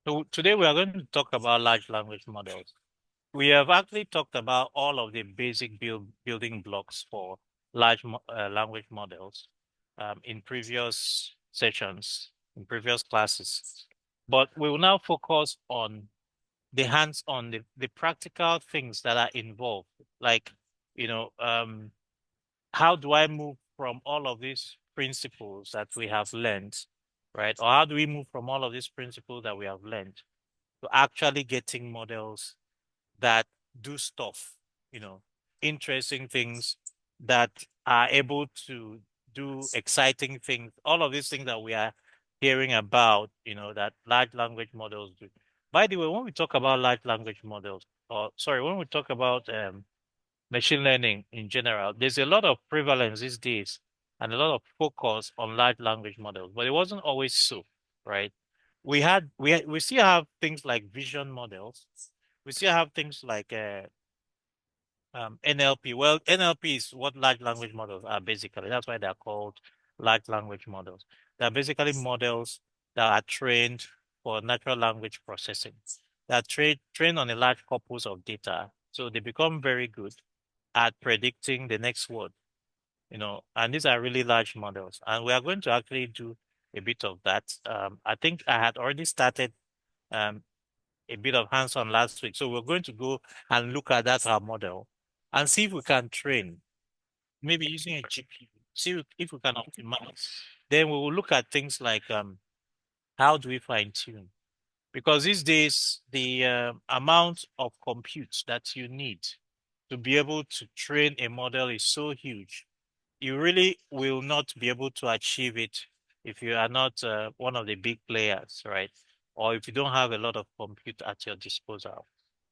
So today we are going to talk about large language models. We have actually talked about all of the basic building blocks for language models in previous sessions, in previous classes. But we will now focus on the hands-on, the practical things that are involved. Like, you know, how do I move from all of these principles that we have learned, right? Or how do we move from all of these principles that we have learned to actually getting models that do stuff, you know, interesting things that are able to do exciting things, all of these things that we are hearing about, that large language models do. By the way, when we talk about large language models, or sorry, when we talk about machine learning in general, there's a lot of prevalence these days and a lot of focus on large language models, but it wasn't always so, right? We still have things like vision models. We still have things like NLP. Well, NLP is what large language models are basically. That's why they're called large language models. They're basically models that are trained for natural language processing. They're trained on a large corpus of data. So they become very good at predicting the next word, and these are really large models. And we are going to actually do a bit of that. I think I had already started um, a bit of hands-on last week. So we're going to go and look at that our model and see if we can train, maybe using a GPU, see if we can optimize. Then we will look at things like how do we fine tune? Because these days, the amount of compute that you need to be able to train a model is so huge. You really will not be able to achieve it if you are not one of the big players, right? Or if you don't have a lot of compute at your disposal.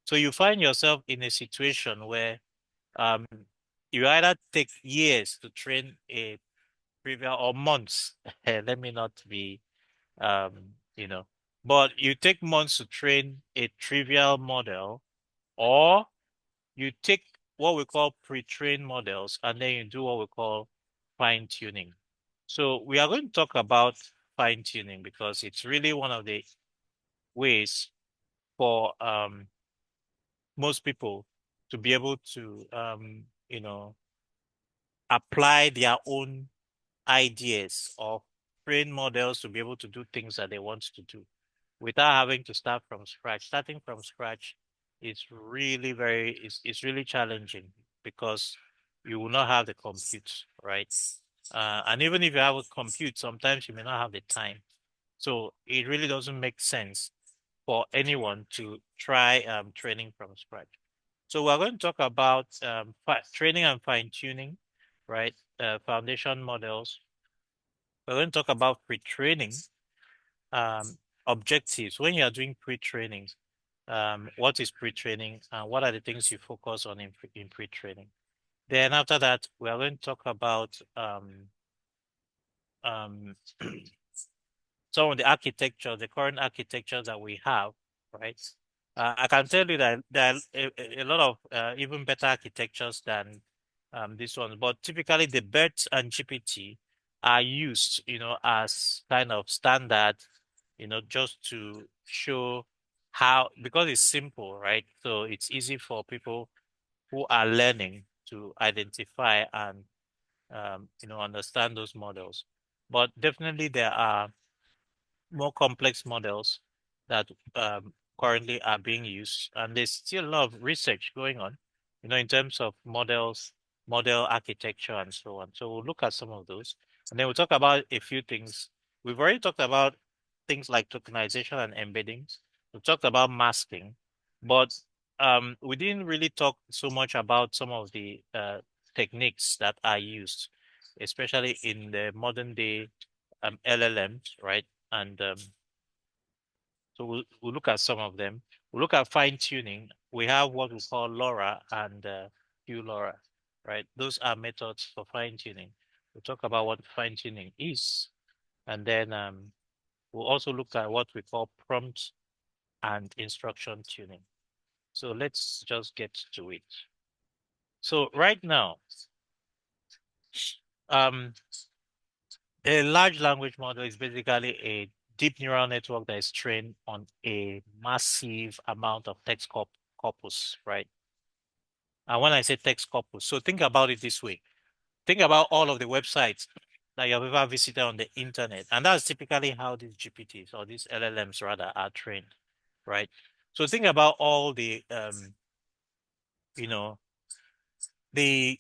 So you find yourself in a situation where um, you either take years to train a trivial or months. Let me not be, um, you know, but you take months to train a trivial model, or you take what we call pre-trained models and then you do what we call fine tuning. So we are going to talk about fine tuning because it's really one of the ways for most people to be able to apply their own ideas or train models to be able to do things that they want to do without having to start from scratch. Starting from scratch is really it's really challenging because you will not have the compute, right? And even if you have a compute, sometimes you may not have the time. So it really doesn't make sense for anyone to try training from scratch. So we're going to talk about training and fine tuning, right? Foundation models. We're going to talk about pre-training, um, objectives. When you are doing pre-training, what is pre-training and what are the things you focus on in pre-training? Then after that, we are going to talk about um, some of the architecture, the current architecture that we have, right? I can tell you that there are a lot of even better architectures than this one, but typically the BERT and GPT are used, as kind of standard, just to show how, because it's simple, right? So it's easy for people who are learning to identify and, understand those models. But definitely there are more complex models that currently are being used, and there's still a lot of research going on, in terms of models, model architecture, and so on. So we'll look at some of those, and then we'll talk about a few things. We've already talked about things like tokenization and embeddings. We've talked about masking, but we didn't really talk so much about some of the techniques that are used, especially in the modern day LLMs, right? And so we'll look at some of them. We'll look at fine tuning. We have what we call LoRa and QLoRa, right? Those are methods for fine tuning. We'll talk about what fine tuning is. And then we'll also look at what we call prompt and instruction tuning. So let's just get to it. So right now, um, a large language model is basically a deep neural network that is trained on a massive amount of text corpus, right? And when I say text corpus, so think about it this way. Think about all of the websites that you have ever visited on the internet. And that's typically how these GPTs or these LLMs rather are trained, right? So think about all the you know, the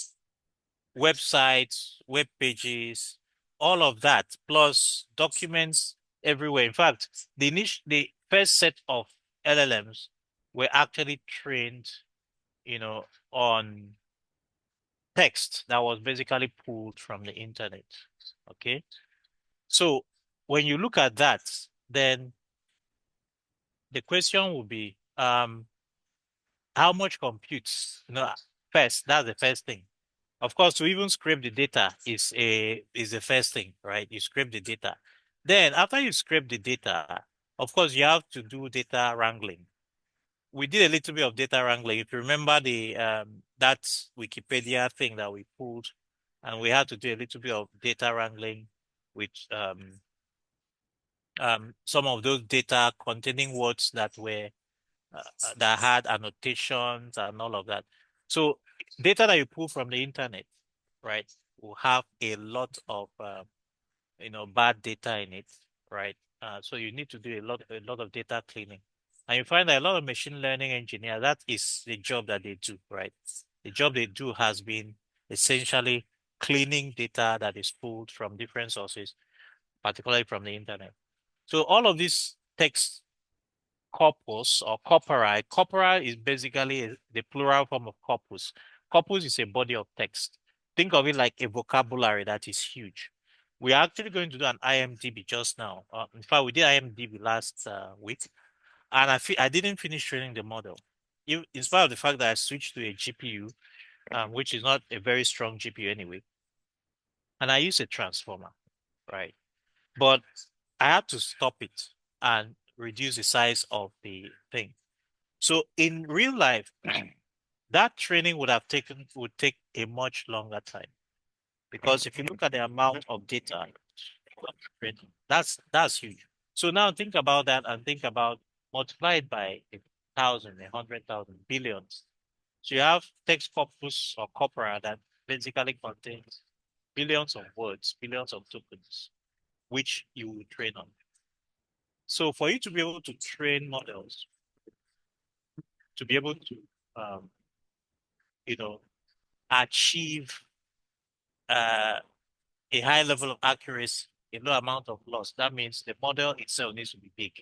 websites, web pages, all of that, plus documents everywhere. In fact, the first set of LLMs were actually trained, on text that was basically pulled from the internet. Okay. So when you look at that, then the question will be, how much computes? First, that's the first thing. Of course, to even scrape the data is the first thing, right? You scrape the data. Then after you scrape the data, of course, you have to do data wrangling. We did a little bit of data wrangling. If you remember the that Wikipedia thing that we pulled, and we had to do a little bit of data wrangling with some of those data containing words that had annotations and all of that. So data that you pull from the internet, right, will have a lot of bad data in it, right? So you need to do a lot of data cleaning. And you find that a lot of machine learning engineers, that is the job that they do, right? The job they do has been essentially cleaning data that is pulled from different sources, particularly from the internet. So all of this text corpus or corpora. Corpora is basically the plural form of corpus. Corpus is a body of text. Think of it like a vocabulary that is huge. We are actually going to do an IMDb just now. In fact, we did IMDb last week, and I didn't finish training the model. In spite of the fact that I switched to a GPU, which is not a very strong GPU anyway, and I use a transformer, right? But I had to stop it and reduce the size of the thing. So in real life, that training would take a much longer time because if you look at the amount of data, that's huge. So now think about that and think about multiply it by 1,000, 100,000, billions. So you have text corpus or corpora that basically contains billions of words, billions of tokens, which you will train on. So for you to be able to train models, to be able to, um, you know, achieve uh, a high level of accuracy, a low amount of loss. That means the model itself needs to be big.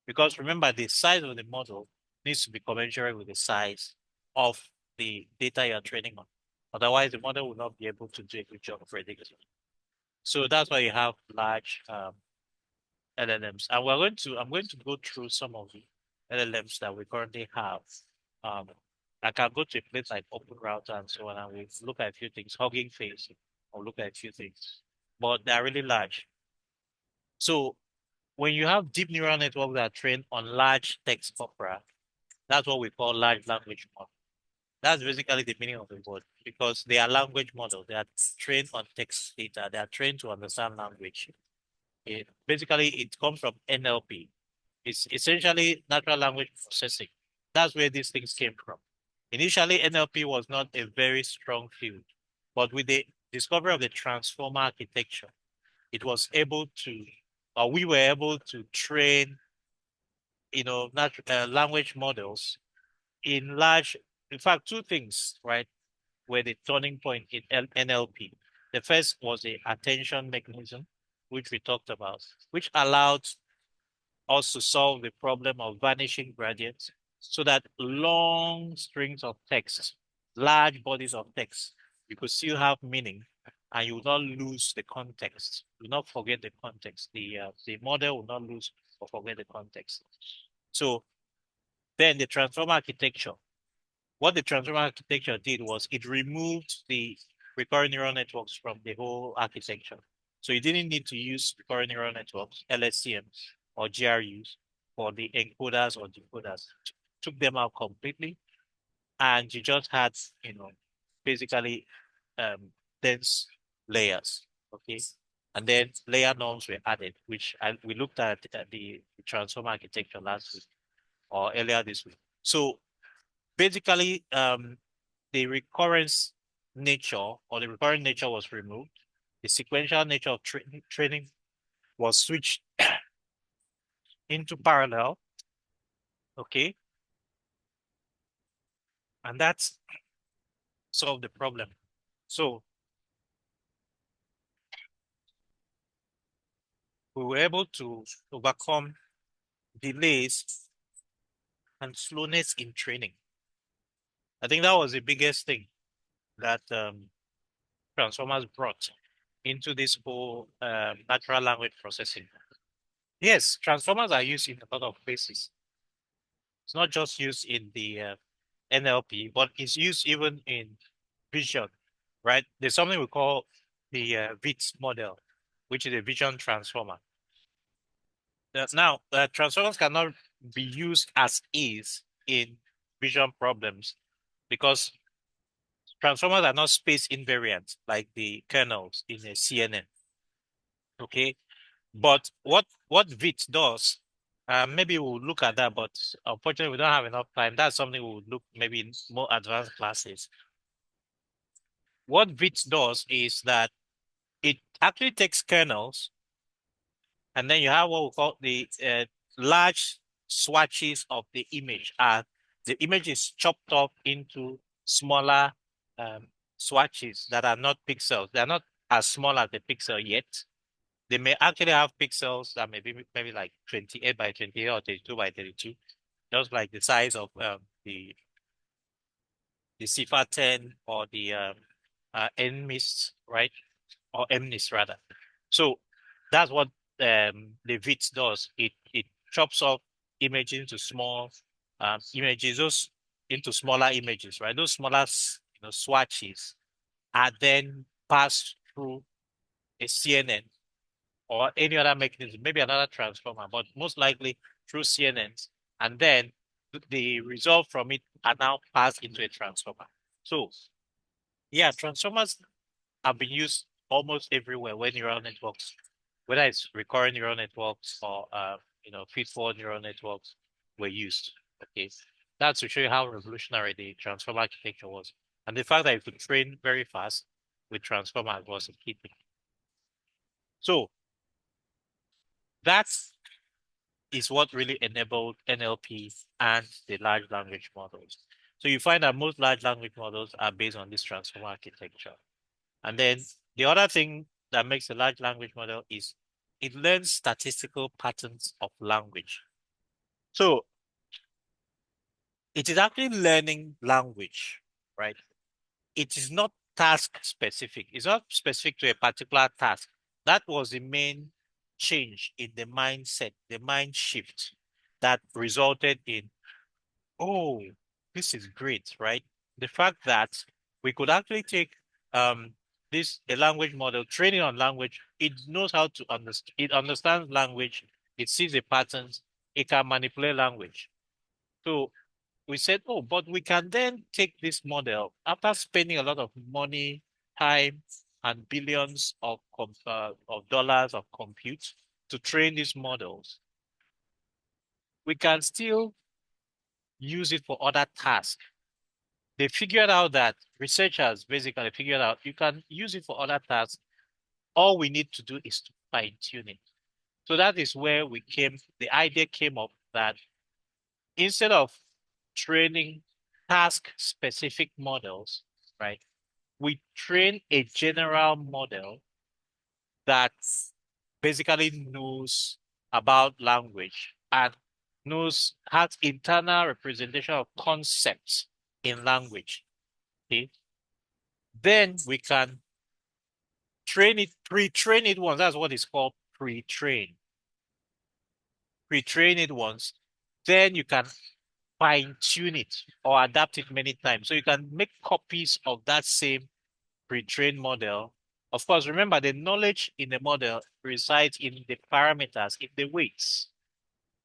Because remember, the size of the model needs to be commensurate with the size of the data you're training on. Otherwise, the model will not be able to do a good job of predicting. So that's why you have large LLMs. And I'm going to go through some of the LLMs that we currently have. Um, I can go to a place like Open Router and so on, and we look at a few things, Hugging Face, or look at a few things, but they're really large. So when you have deep neural networks that are trained on large text corpora, that's what we call large language model. That's basically the meaning of the word because they are language models. They are trained on text data. They are trained to understand language. Basically, it comes from NLP. It's essentially natural language processing. That's where these things came from. Initially, NLP was not a very strong field, but with the discovery of the transformer architecture, it was able to, or we were able to train, language models in large, in fact, two things, right, were the turning point in NLP. The first was the attention mechanism, which we talked about, which allowed us to solve the problem of vanishing gradients so that long strings of text, large bodies of text, you could still have meaning and you will not lose the context. You will not forget the context. The model will not lose or forget the context. So then the transformer architecture. What the transformer architecture did was it removed the recurrent neural networks from the whole architecture. So you didn't need to use recurrent neural networks, LSTMs or GRUs for the encoders or decoders. Took them out completely, and you just had, basically dense layers. Okay. And then layer norms were added, which we looked at the transformer architecture last week or earlier this week. So basically, the recurrence nature or the recurrent nature was removed. The sequential nature of training was switched into parallel. Okay. And that's solved the problem. So we were able to overcome delays and slowness in training. I think that was the biggest thing that transformers brought into this whole natural language processing. Yes, transformers are used in a lot of places. It's not just used in the NLP, but it's used even in vision, right? There's something we call the VITS model, which is a vision transformer. Now, transformers cannot be used as is in vision problems because transformers are not space invariant like the kernels in a CNN. Okay, but what VIT does, maybe we'll look at that, but unfortunately we don't have enough time. That's something we'll look maybe in more advanced classes. What VIT does is that it actually takes kernels, and then you have what we call the large swatches of the image. The image is chopped up into smaller swatches that are not pixels. They're not as small as the pixel yet. They may actually have pixels that may be maybe like 28 by 28 or 32 by 32, just like the size of the CIFAR 10 or the NMIST, right? Or MNIST rather. So that's what the VIT does. It chops up images into small images, those into smaller images, right? Those smaller swatches are then passed through a CNN or any other mechanism, maybe another transformer, but most likely through CNNs. And then the result from it are now passed into a transformer. So yeah, transformers have been used almost everywhere where neural networks, whether it's recurrent neural networks or feed-forward neural networks were used. Okay, that's to show you how revolutionary the transformer architecture was, and the fact that you could train very fast with transformers was a key thing. So that is what really enabled NLP and the large language models. So you find that most large language models are based on this transformer architecture. And then the other thing that makes a large language model is it learns statistical patterns of language. So it is actually learning language, right? It is not task specific. It's not specific to a particular task. That was the main change in the mindset, the mind shift that resulted in, oh, this is great, right? The fact that we could actually take a language model, training on language, it knows how to understand, it understands language, it sees the patterns, it can manipulate language. So we said, oh, but we can then take this model after spending a lot of money, time, and billions of dollars of compute to train these models. We can still use it for other tasks. They figured out that researchers basically figured out you can use it for other tasks. All we need to do is to fine tune it. So that is where the idea came up that instead of training task specific models, right? We train a general model that basically knows about language and has internal representation of concepts in language. Okay? Then we can pre-train it once. That's what is called pre-train. Pre-train it once. Then you can fine-tune it or adapt it many times. So you can make copies of that same pre-trained model. Of course, remember the knowledge in the model resides in the parameters, in the weights.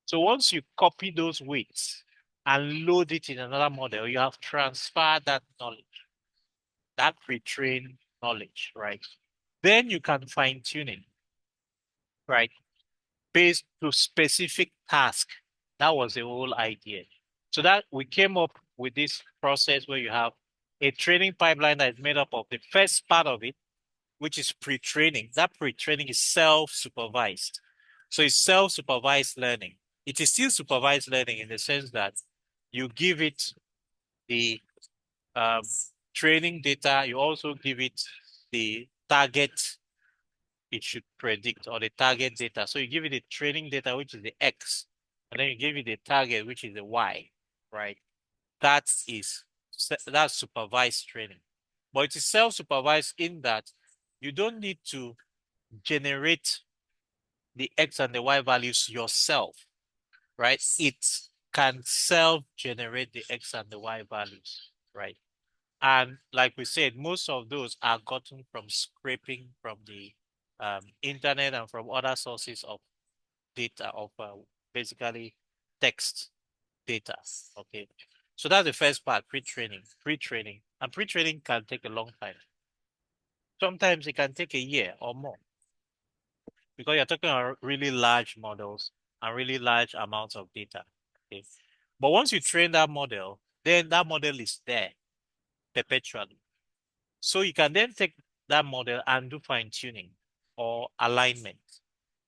So once you copy those weights and load it in another model, you have transferred that knowledge, that pre-trained knowledge, right? Then you can fine tune it. right? Based to specific task. That was the whole idea. So that we came up with this process where you have a training pipeline that is made up of the first part of it, which is pre-training. That pre-training is self-supervised. So it's self-supervised learning. It is still supervised learning in the sense that you give it the um, training data, you also give it the target it should predict or the target data. So you give it the training data, which is the X, and then you give it the target, which is the Y, right? That is that's supervised training. But it is self-supervised in that you don't need to generate the X and the Y values yourself, right? It can self-generate the X and the Y values, right? And like we said, most of those are gotten from scraping from the internet and from other sources of data, of basically text data. Okay. So that's the first part, pre-training. Pre-training. And pre-training can take a long time. Sometimes it can take a year or more because you're talking about really large models and really large amounts of data. Okay. But once you train that model, then that model is there perpetually. So you can then take that model and do fine tuning or alignment.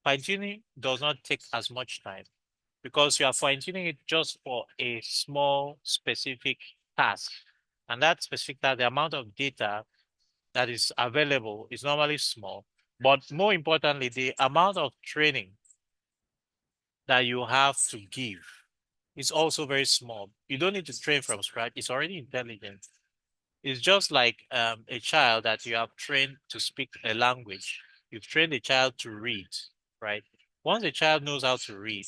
Fine tuning does not take as much time because you are fine tuning it just for a small specific task. And that specific task, the amount of data that is available is normally small. But more importantly, the amount of training that you have to give is also very small. You don't need to train from scratch. It's already intelligent. It's just like a child that you have trained to speak a language. You've trained a child to read, right? Once the child knows how to read,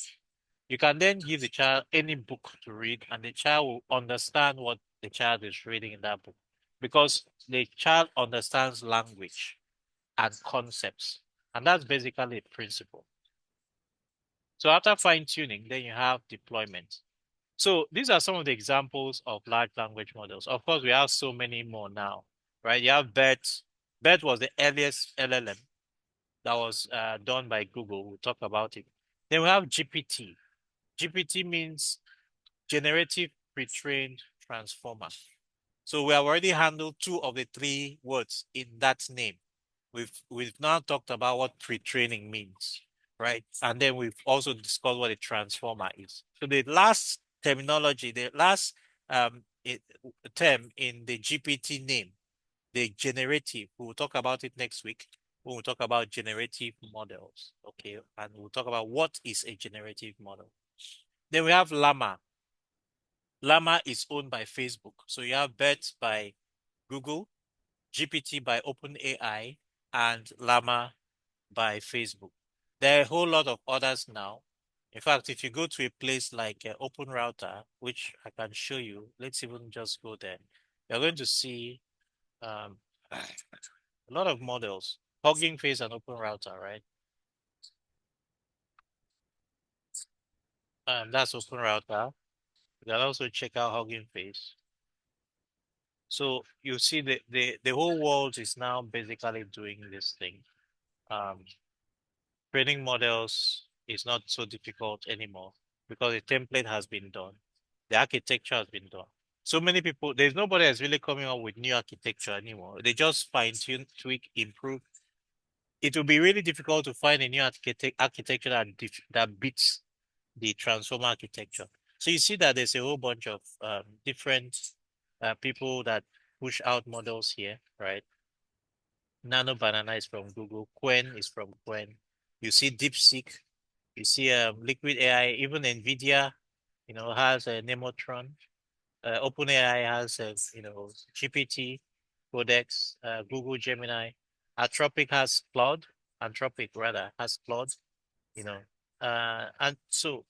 you can then give the child any book to read, and the child will understand what the child is reading in that book because the child understands language and concepts. And that's basically a principle. So after fine tuning, then you have deployment. So these are some of the examples of large language models. Of course, we have so many more now, right? You have BERT. BERT was the earliest LLM that was done by Google. We'll talk about it. Then we have GPT. GPT means generative pre-trained transformer. So we have already handled two of the three words in that name. We've now talked about what pre-training means, right? And then we've also discussed what a transformer is. So the last terminology, the last term in the GPT name, the generative, we will talk about it next week when we talk about generative models, okay? And we'll talk about what is a generative model. Then we have Llama. Llama is owned by Facebook. So you have BERT by Google, GPT by OpenAI, and Llama by Facebook. There are a whole lot of others now. In fact, if you go to a place like Open Router, which I can show you, let's even just go there. You're going to see um, a lot of models, Hugging Face and Open Router, right? That's Open Router. You can also check out Hugging Face. So you see the whole world is now basically doing this thing. Um, Training models is not so difficult anymore because the template has been done. The architecture has been done. So many people, there's nobody that's really coming up with new architecture anymore. They just fine tune, tweak, improve. It will be really difficult to find a new architecture that beats the transformer architecture. So you see that there's a whole bunch of different people that push out models here, right? Nano Banana is from Google. Quen is from Quen. You see DeepSeek. You see Liquid AI. Even NVIDIA, has a Nemotron. OpenAI has, GPT, Codex, Google Gemini. Anthropic has Claude. Anthropic rather has Claude. You know, and so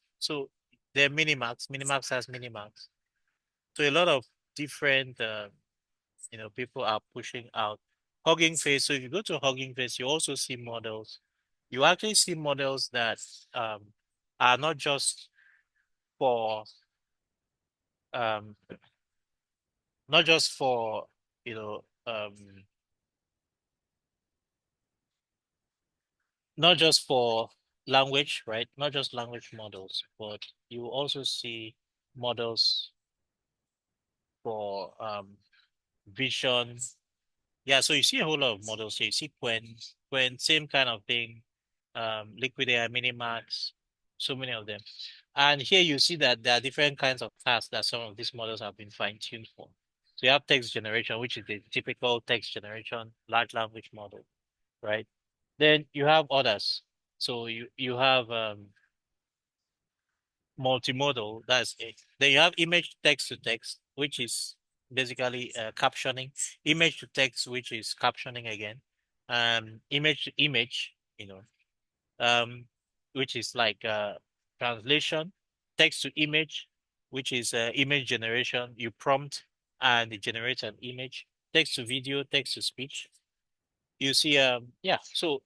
there are Minimax. Minimax has Minimax. So a lot of different people are pushing out. Hugging Face. So if you go to Hugging Face, you also see models. You actually see models that um, are not just for um, not just for you know not just for language, right? Not just language models, but you also see models for vision. Yeah, so you see a whole lot of models here. You see Quen, same kind of thing. Liquid AI, Minimax, so many of them. And here you see that there are different kinds of tasks that some of these models have been fine-tuned for. So you have text generation, which is the typical text generation, large language model, right? Then you have others. So you have multimodal, that's it. Then you have image text to text, which is basically captioning, image to text, which is captioning again, image to image, um, which is like translation, text to image, which is image generation. You prompt and it generates an image, text to video, text to speech. You see, yeah, so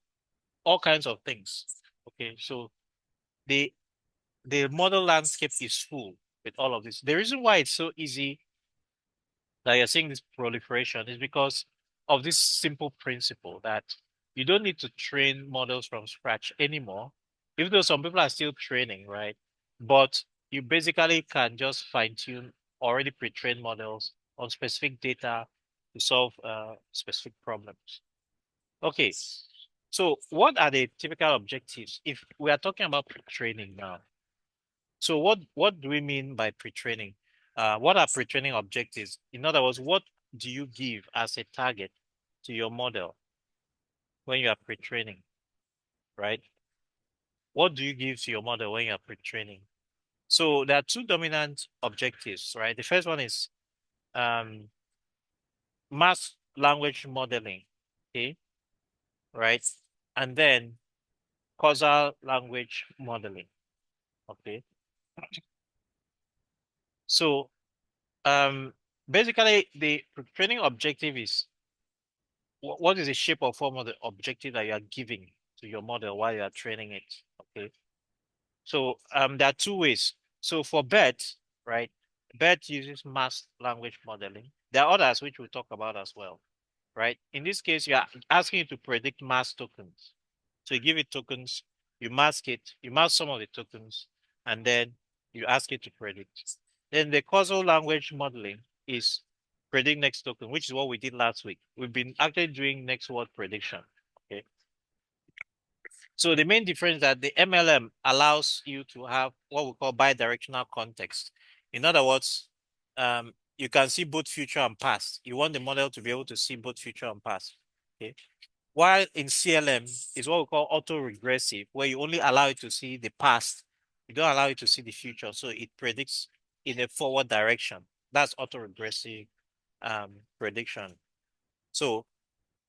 all kinds of things. Okay, so the the model landscape is full with all of this. The reason why it's so easy that you're seeing this proliferation is because of this simple principle that you don't need to train models from scratch anymore, even though some people are still training, right? But you basically can just fine tune already pre-trained models on specific data to solve specific problems. Okay, so what are the typical objectives? If we are talking about pre-training now, so what do we mean by pre-training? What are pre-training objectives? In other words, what do you give as a target to your model when you are pre-training, right? What do you give to your model when you are pre-training? So there are two dominant objectives, right? The first one is um, mass language modeling, okay, right? And then causal language modeling, okay? So basically the pre-training objective is what is the shape or form of the objective that you are giving to your model while you are training it? Okay. So there are two ways. So for BERT, right? BERT uses mass language modeling. There are others which we'll talk about as well, right? In this case, you are asking it to predict mass tokens. So you give it tokens, you mask it, you mask some of the tokens, and then you ask it to predict. Then the causal language modeling is predict next token, which is what we did last week. We've been actually doing next word prediction. Okay. So the main difference is that the MLM allows you to have what we call bidirectional context. In other words, you can see both future and past. You want the model to be able to see both future and past. Okay. While in CLM is what we call auto-regressive, where you only allow it to see the past. You don't allow it to see the future. So it predicts in a forward direction. That's auto-regressive prediction. So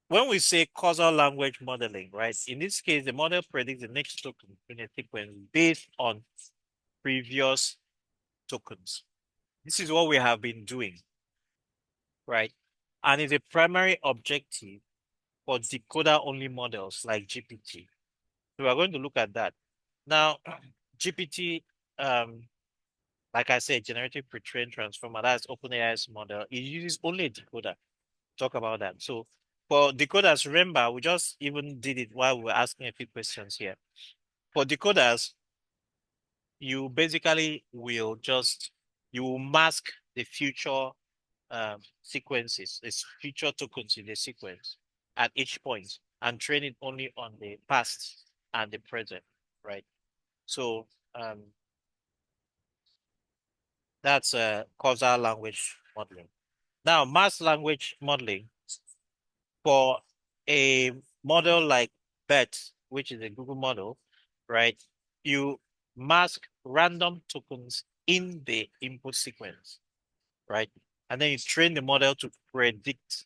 when we say causal language modeling, right? In this case, the model predicts the next token in a sequence based on previous tokens. This is what we have been doing, right? And it's a primary objective for decoder-only models like GPT. So we're going to look at that. Now, GPT, like I said, generative pre-trained transformer, that's OpenAI's model. It uses only a decoder. Talk about that. So for decoders, remember, we just even did it while we were asking a few questions here. For decoders, you basically will just, you will mask the future sequences, its future tokens in the sequence at each point and train it only on the past and the present, right? So that's causal language modeling. Now, mass language modeling for a model like BET, which is a Google model, right? You mask random tokens in the input sequence, right? And then you train the model to predict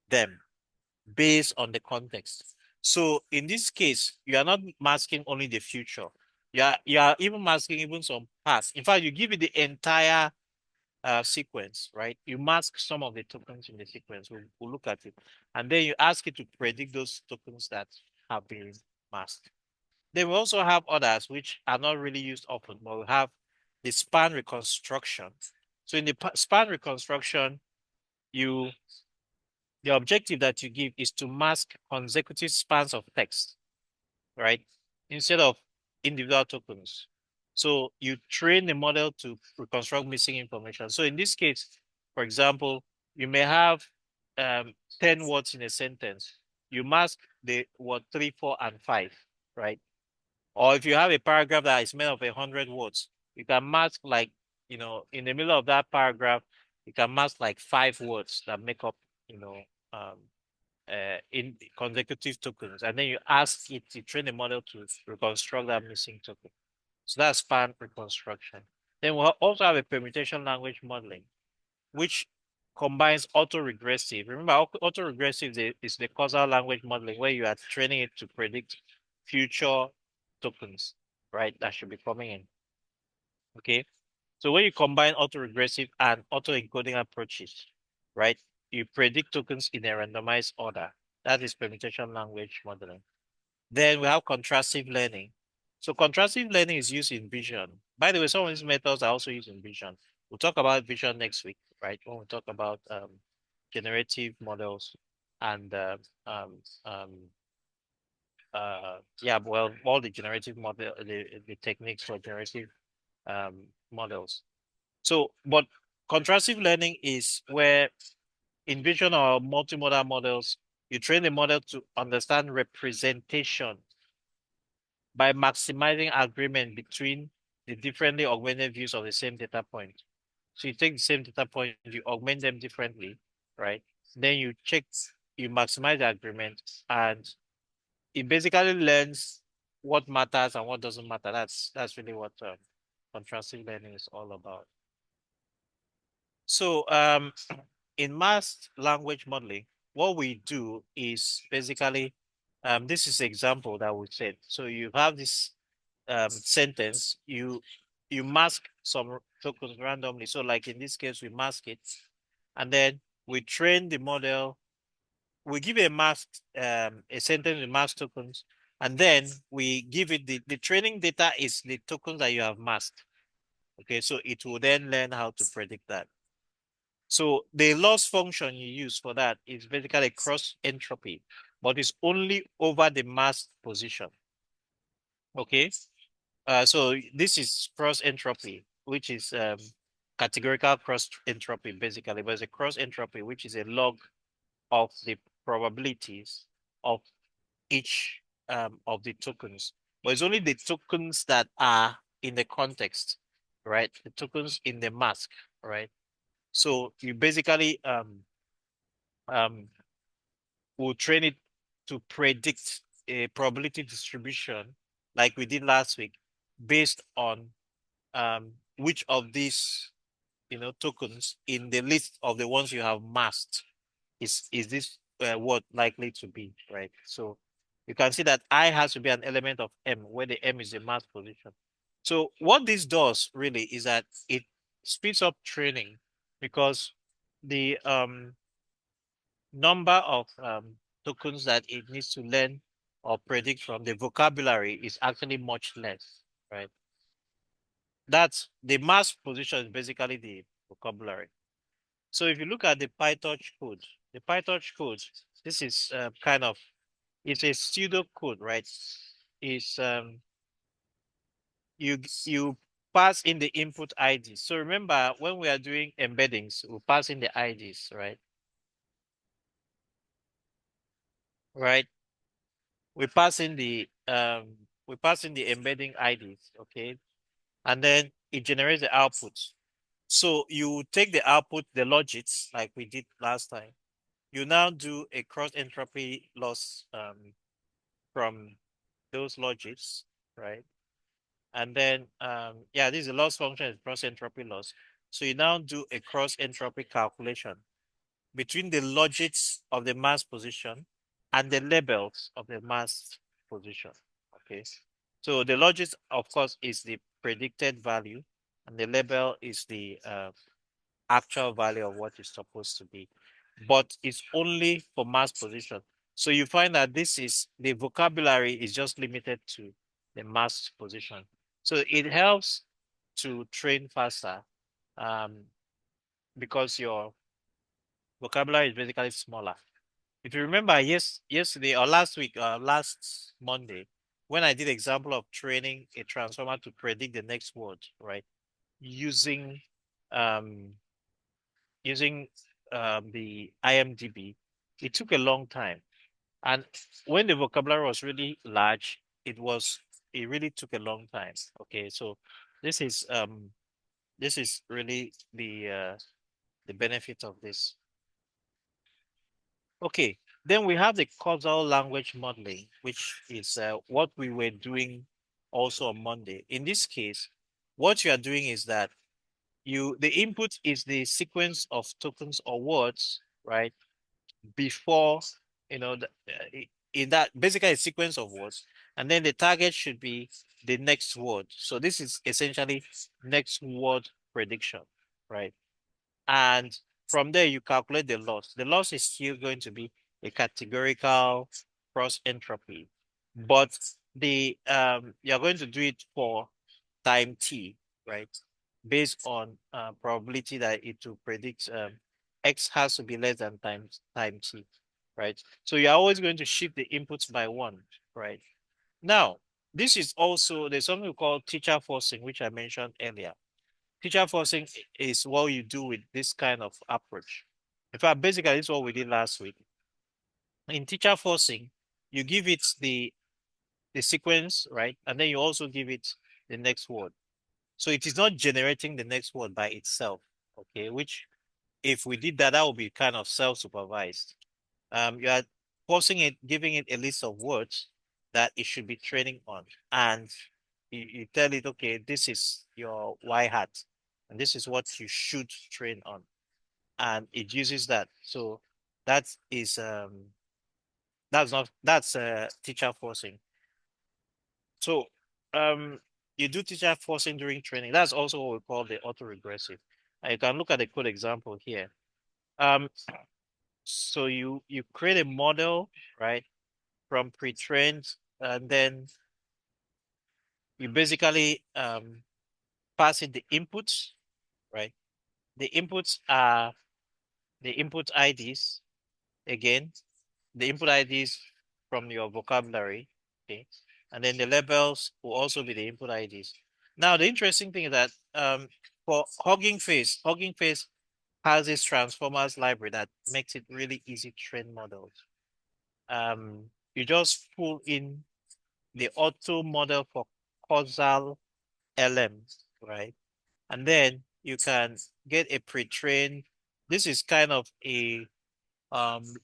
them based on the context. So in this case, you are not masking only the future. You are even masking even some past. In fact, you give it the entire sequence, right? You mask some of the tokens in the sequence. We'll look at it. And then you ask it to predict those tokens that have been masked. Then we also have others which are not really used often, but we have the span reconstruction. So in the span reconstruction, you the objective that you give is to mask consecutive spans of text, right? Instead of individual tokens. So you train the model to reconstruct missing information. So in this case, for example, you may have 10 words in a sentence. You mask the word 3, 4, and 5, right? Or if you have a paragraph that is made of 100 words, you can mask like, in the middle of that paragraph, you can mask like 5 words that make up, um, in consecutive tokens. And then you ask it to train the model to reconstruct that missing token. So that's span reconstruction. Then we'll also have a permutation language modeling, which combines autoregressive. Remember, autoregressive is the causal language modeling where you are training it to predict future tokens, right? That should be coming in. Okay. So when you combine autoregressive and autoencoding approaches, right, you predict tokens in a randomized order. That is permutation language modeling. Then we have contrastive learning. So contrastive learning is used in vision. By the way, some of these methods are also used in vision. We'll talk about vision next week, right? When we talk about generative models and um, um, yeah, well, all the generative model, the techniques for generative models. So, but contrastive learning is where in vision or multimodal models, you train the model to understand representation by maximizing agreement between the differently augmented views of the same data point. So you take the same data point, you augment them differently, right? Then you maximize the agreement, and it basically learns what matters and what doesn't matter. That's really what contrastive learning is all about. So in masked language modeling, what we do is basically this is example that we said. So you have this sentence, you mask some tokens randomly. So like in this case, we mask it, and then we train the model. We give a sentence with masked tokens, and then we give it the training data is the tokens that you have masked. Okay, so it will then learn how to predict that. So the loss function you use for that is basically cross entropy, but it's only over the masked position. Okay. So this is cross entropy, which is categorical cross entropy, basically, but it's a cross entropy, which is a log of the probabilities of each of the tokens. But it's only the tokens that are in the context, right? The tokens in the mask, right? So you basically um will train it to predict a probability distribution like we did last week based on which of these tokens in the list of the ones you have masked is this word likely to be, right? So you can see that I has to be an element of M where the M is the mask position. So what this does really is that it speeds up training because the number of tokens that it needs to learn or predict from the vocabulary is actually much less, right? That's the mask position is basically the vocabulary. So if you look at the PyTorch code, this is it's a pseudo code, right? It's you pass in the input ID. So remember when we are doing embeddings, we pass in the IDs, right? Right. We pass in the embedding IDs, okay? And then it generates the output. So you take the output, the logits, like we did last time. You now do a cross entropy loss from those logits, right? And then yeah, this is the loss function is cross entropy loss. So you now do a cross entropy calculation between the logits of the mass position and the labels of the mass position. Okay. So the logits, of course, is the predicted value, and the label is the actual value of what is supposed to be. But it's only for mass position. So you find that this is the vocabulary is just limited to the mass position. So it helps to train faster because your vocabulary is basically smaller. If you remember, yesterday or last week, last Monday, when I did example of training a transformer to predict the next word, right? Using um using the IMDb, it took a long time. And when the vocabulary was really large, it really took a long time. Okay, so this is um this is really the benefit of this. Okay, then we have the causal language modeling, which is what we were doing also on Monday. In this case, what you are doing is that the input is the sequence of tokens or words, right? Before, in that basically a sequence of words, and then the target should be the next word. So this is essentially next word prediction, right? And from there, you calculate the loss. The loss is still going to be a categorical cross entropy, but you're going to do it for time t, right? Based on probability that it will predict x has to be less than time t, right? So you're always going to shift the inputs by one, right? Now, this is also there's something we call teacher forcing, which I mentioned earlier. Teacher forcing is what you do with this kind of approach. In fact, basically, this is what we did last week. In teacher forcing, you give it the sequence, right? And then you also give it the next word. So it is not generating the next word by itself, okay? Which, if we did that, that would be kind of self-supervised. You are forcing it, giving it a list of words that it should be training on. And you tell it, okay, this is your Y hat, and this is what you should train on. And it uses that. So that is that's teacher forcing. So you do teacher forcing during training. That's also what we call the autoregressive. And you can look at the code example here. Um, so you create a model, right, from pre-trained, and then you basically pass it the inputs, right? The inputs are the input IDs again, the input IDs from your vocabulary, okay? And then the labels will also be the input IDs. Now, the interesting thing is that for Hugging Face has this transformers library that makes it really easy to train models. You just pull in the auto model for causal LM, right? And then you can get a pre-trained. This is kind of um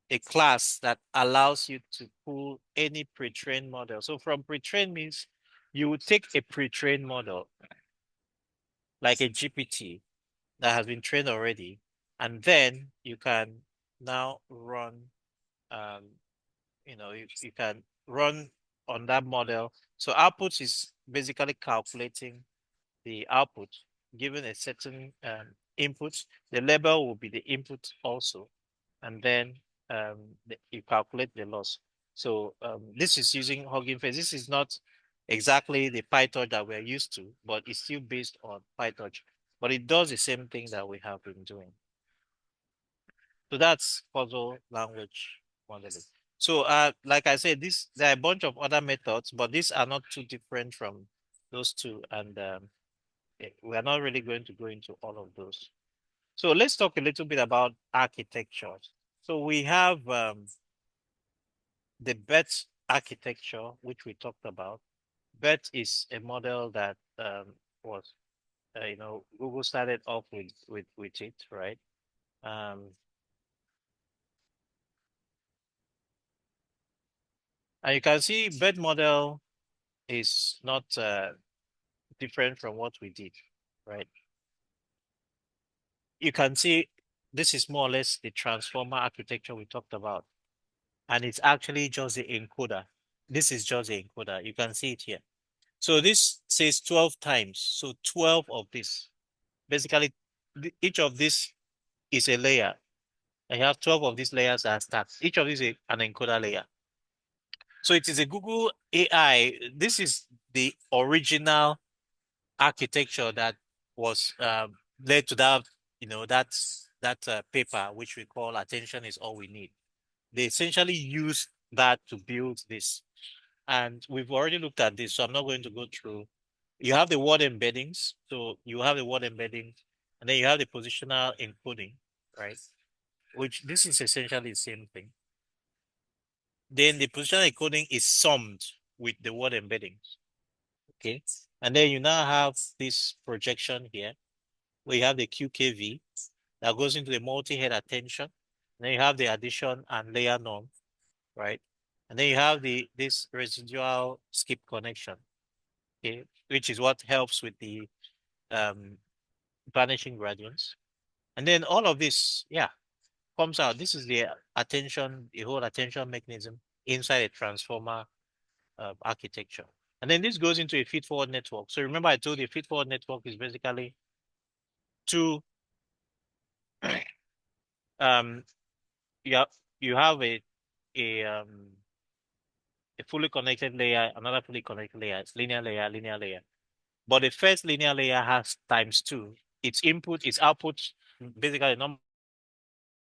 a class that allows you to pull any pre-trained model. So from pre-trained means you would take a pre-trained model like a GPT that has been trained already, and then you can now run um you can run on that model. So output is basically calculating the output given a certain input. The label will be the input also, and then you calculate the loss. So this is using Hugging Face. This is not exactly the PyTorch that we're used to, but it's still based on PyTorch. But it does the same thing that we have been doing. So that's causal language modeling. So like I said, there are a bunch of other methods, but these are not too different from those two. And we are not really going to go into all of those. So let's talk a little bit about architecture. So we have the BET architecture, which we talked about. BET is a model that was, Google started off with it, right? Um, and you can see BET model is not different from what we did, right? You can see this is more or less the transformer architecture we talked about. And it's actually just the encoder. This is just the encoder. You can see it here. So this says 12 times. So 12 of this. Basically, each of this is a layer. I have 12 of these layers that are stacked. Each of these is an encoder layer. So it is a Google AI. This is the original architecture that was led to that, that paper, which we call Attention is All We Need. They essentially used that to build this. And we've already looked at this, so I'm not going to go through. You have the word embeddings. So you have the word embeddings, and then you have the positional encoding, right? Which this is essentially the same thing. Then the positional encoding is summed with the word embeddings. Okay. And then you now have this projection here where you have the QKV that goes into the multi-head attention. Then you have the addition and layer norm, right? And then you have this residual skip connection, okay, which is what helps with the um, vanishing gradients. And then all of this, yeah, comes out. This is the attention, the whole attention mechanism inside a transformer architecture. And then this goes into a feed-forward network. So remember I told you feed-forward network is basically two, um, you have, you have a fully connected layer, another fully connected layer, it's linear layer, linear layer. But the first linear layer has times two. Its input, its output, basically the number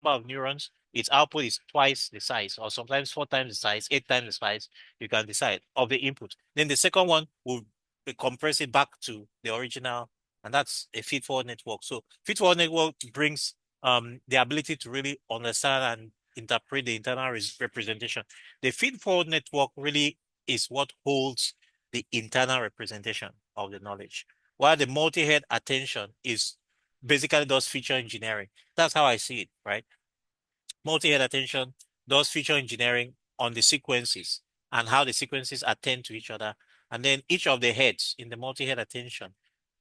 of neurons, its output is twice the size, or sometimes 4 times the size, 8 times the size, you can decide, of the input. Then the second one will compress it back to the original, and that's a feed-forward network. So feed-forward network brings the ability to really understand and interpret the internal representation. The feed-forward network really is what holds the internal representation of the knowledge, while the multi-head attention is basically does feature engineering. That's how I see it, right? Multi-head attention does feature engineering on the sequences and how the sequences attend to each other. And then each of the heads in the multi-head attention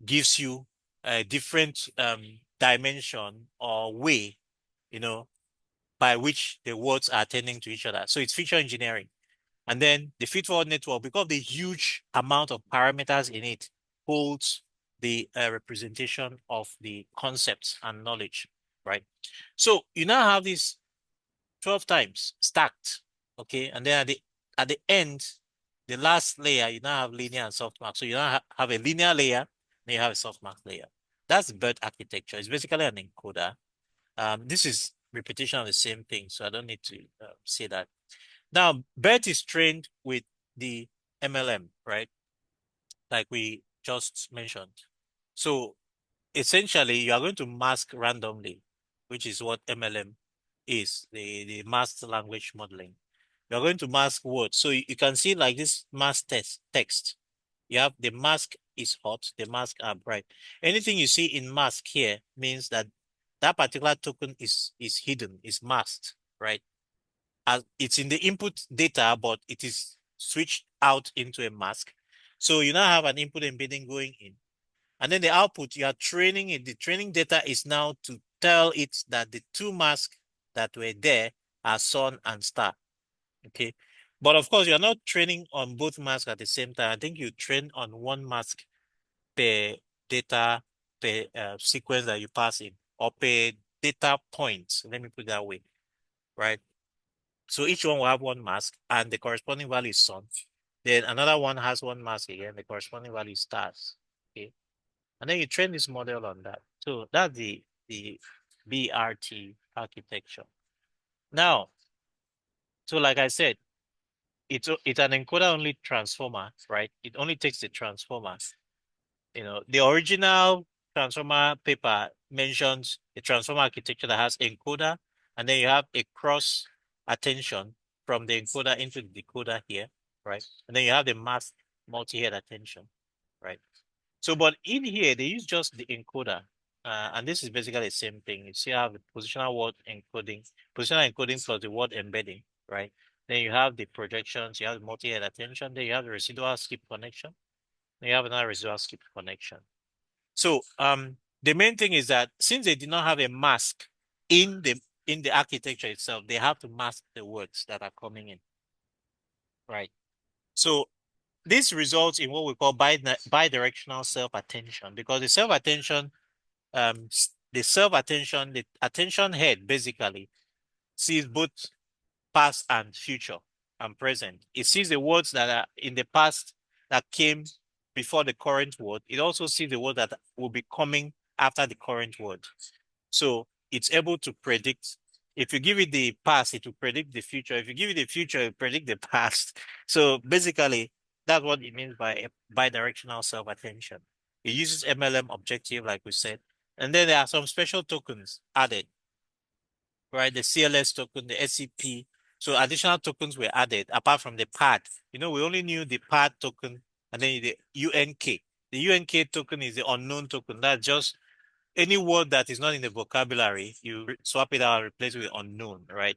gives you a different dimension or way, you know, by which the words are attending to each other. So it's feature engineering. And then the feed-forward network, because of the huge amount of parameters in it, holds the representation of the concepts and knowledge, right? So you now have this 12 times stacked. Okay. And then at the end, the last layer, you now have linear and softmax. So you now have a linear layer, then you have a softmax layer. That's BERT architecture. It's basically an encoder. This is repetition of the same thing, so I don't need to say that. Now, BERT is trained with the MLM, right? Like we just mentioned. So essentially, you are going to mask randomly, which is what MLM is, the masked language modeling. You're going to mask words. So you can see like this mask text. You have the mask is hot, the mask are bright. Anything you see in mask here means that that particular token is hidden, is masked, right? As it's in the input data, but it is switched out into a mask. So you now have an input embedding going in. And then the output, you are training it. The training data is now to tell it that the two masks that were there are sun and star. Okay. But of course, you're not training on both masks at the same time. I think you train on one mask per data, per sequence that you pass in, or per data point. Let me put it that way, right? So each one will have one mask and the corresponding value is sun. Then another one has one mask again, the corresponding value is stars. Okay. And then you train this model on that. So that's the BRT architecture. Now, so like I said, it's an encoder only transformer, right? It only takes the transformer. You know, the original transformer paper mentions a transformer architecture that has encoder, and then you have a cross attention from the encoder into the decoder here, right? And then you have the masked multi-head attention, right? So, but in here, they use just the encoder. And this is basically the same thing. You see, you have the positional word encoding, positional encoding plus the word embedding, right? Then you have the projections, you have the multi-head attention, then you have the residual skip connection, then you have another residual skip connection. So the main thing is that since they did not have a mask in the architecture itself, they have to mask the words that are coming in, right? So this results in what we call bidirectional self-attention, because the self-attention, the attention head basically sees both past and future and present. It sees the words that are in the past that came before the current word. It also sees the word that will be coming after the current word. So it's able to predict If you give it the past, it will predict the future. If you give it the future, it will predict the past. So basically, that's what it means by bidirectional self-attention. It uses MLM objective, like we said. And then there are some special tokens added, right? The CLS token, the SCP. So additional tokens were added apart from the PAD. We only knew the PAD token and then the UNK. The UNK token is the unknown token. That's just any word that is not in the vocabulary, you swap it out and replace it with unknown, right?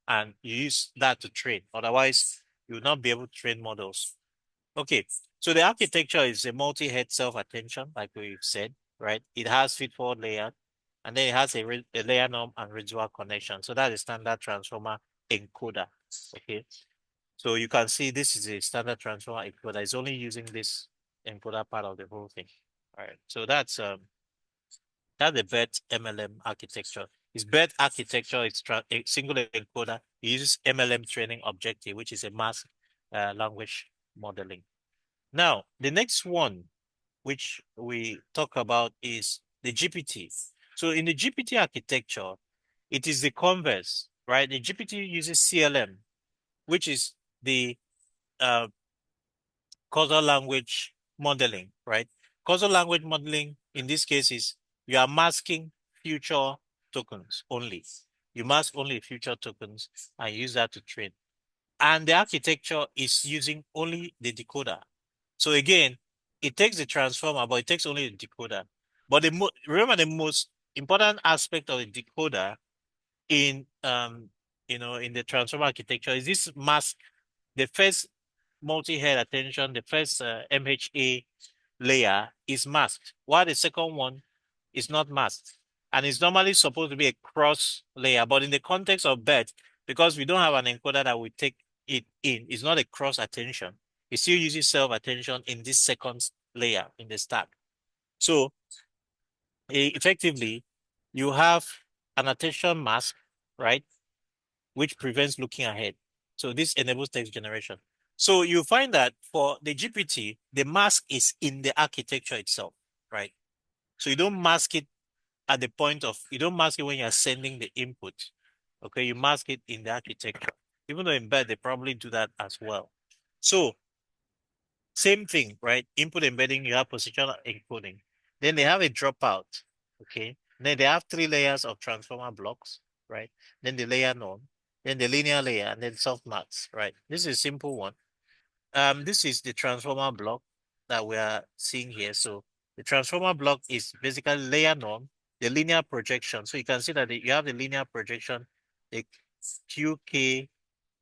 And you use that to train. Otherwise, you will not be able to train models. Okay, so the architecture is a multi-head self-attention, like we've said, right? It has feed-forward layer, and then it has a layer norm and residual connection. So that's a standard transformer encoder. Okay, so you can see this is a standard transformer encoder. It's only using this encoder part of the whole thing. All right, so that's the BERT MLM architecture. Its BERT architecture is a single encoder. It uses MLM training objective, which is a mass language modeling. Now, the next one, which we talk about, is the GPT. So in the GPT architecture, it is the converse, right? The GPT uses CLM, which is the uh, causal language modeling, right? Causal language modeling in this case is you are masking future tokens only. You mask only future tokens and use that to train. And the architecture is using only the decoder. So again, it takes the transformer, but it takes only the decoder. But remember the most important aspect of the decoder in in the transformer architecture is this mask, the first multi-head attention, the first MHA layer is masked, while the second one is not masked. And it's normally supposed to be a cross layer, but in the context of BERT, because we don't have an encoder that will take it in, it's not a cross attention. It still uses self-attention in this second layer in the stack. So effectively, you have an attention mask, right? Which prevents looking ahead. So this enables text generation. So you find that for the GPT, the mask is in the architecture itself, right? So you don't mask it at the point of, you don't mask it when you're sending the input. Okay, you mask it in the architecture. Even though in bed, they probably do that as well. So same thing, right? Input embedding, you have positional encoding. Then they have a dropout, okay? Then they have three layers of transformer blocks, right? Then the layer norm, then the linear layer, and then softmax, right? This is a simple one. This is the transformer block that we are seeing here. So the transformer block is basically layer norm, the linear projection. So you can see that you have the linear projection, the QK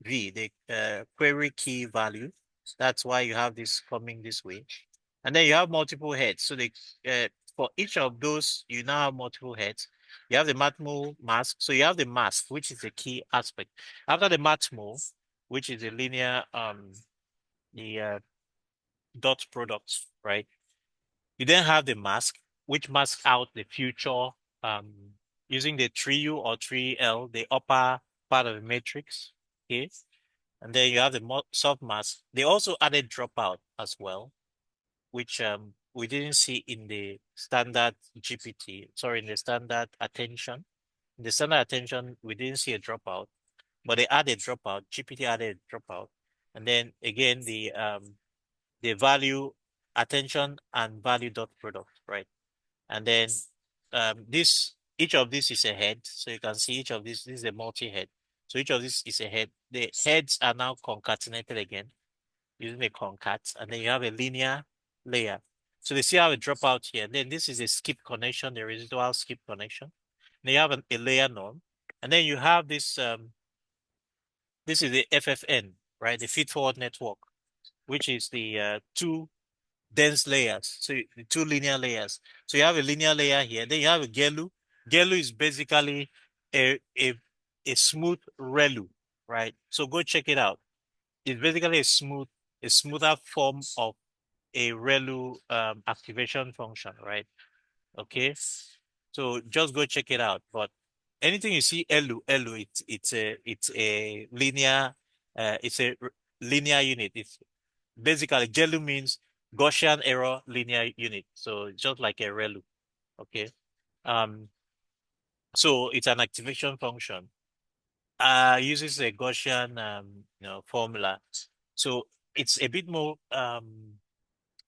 V, the query key value. That's why you have this coming this way. And then you have multiple heads. So for each of those, you now have multiple heads. You have the Matmul mask. So you have the mask, which is the key aspect. After the Matmul, which is the linear, the dot product, right? You then have the mask, which masks out the future using the 3U or 3L, the upper part of the matrix. Okay. And then you have the soft mask. They also added dropout as well, which we didn't see in the standard GPT, sorry, in the standard attention. In the standard attention, we didn't see a dropout, but they added dropout, GPT added dropout. And then again, the value attention and value dot product, right? And then each of these is a head. So you can see each of this is a multi-head. So each of this is a head. The heads are now concatenated again using a concat, and then you have a linear layer. So they see how it drop out here. And then this is a skip connection, the residual skip connection. Then you have a layer norm. And then you have this is the FFN, right? The feed forward network, which is the two dense layers. So the two linear layers. So you have a linear layer here. Then you have a GELU. GELU is basically a smooth ReLU, right? So go check it out. It's basically a smoother form of a ReLU activation function, right? Okay. So just go check it out. But anything you see LU, it's a linear it's a linear unit. It's basically GELU means Gaussian error linear unit. So just like a ReLU. Okay. Um, so it's an activation function. uses a Gaussian formula. So it's a bit more I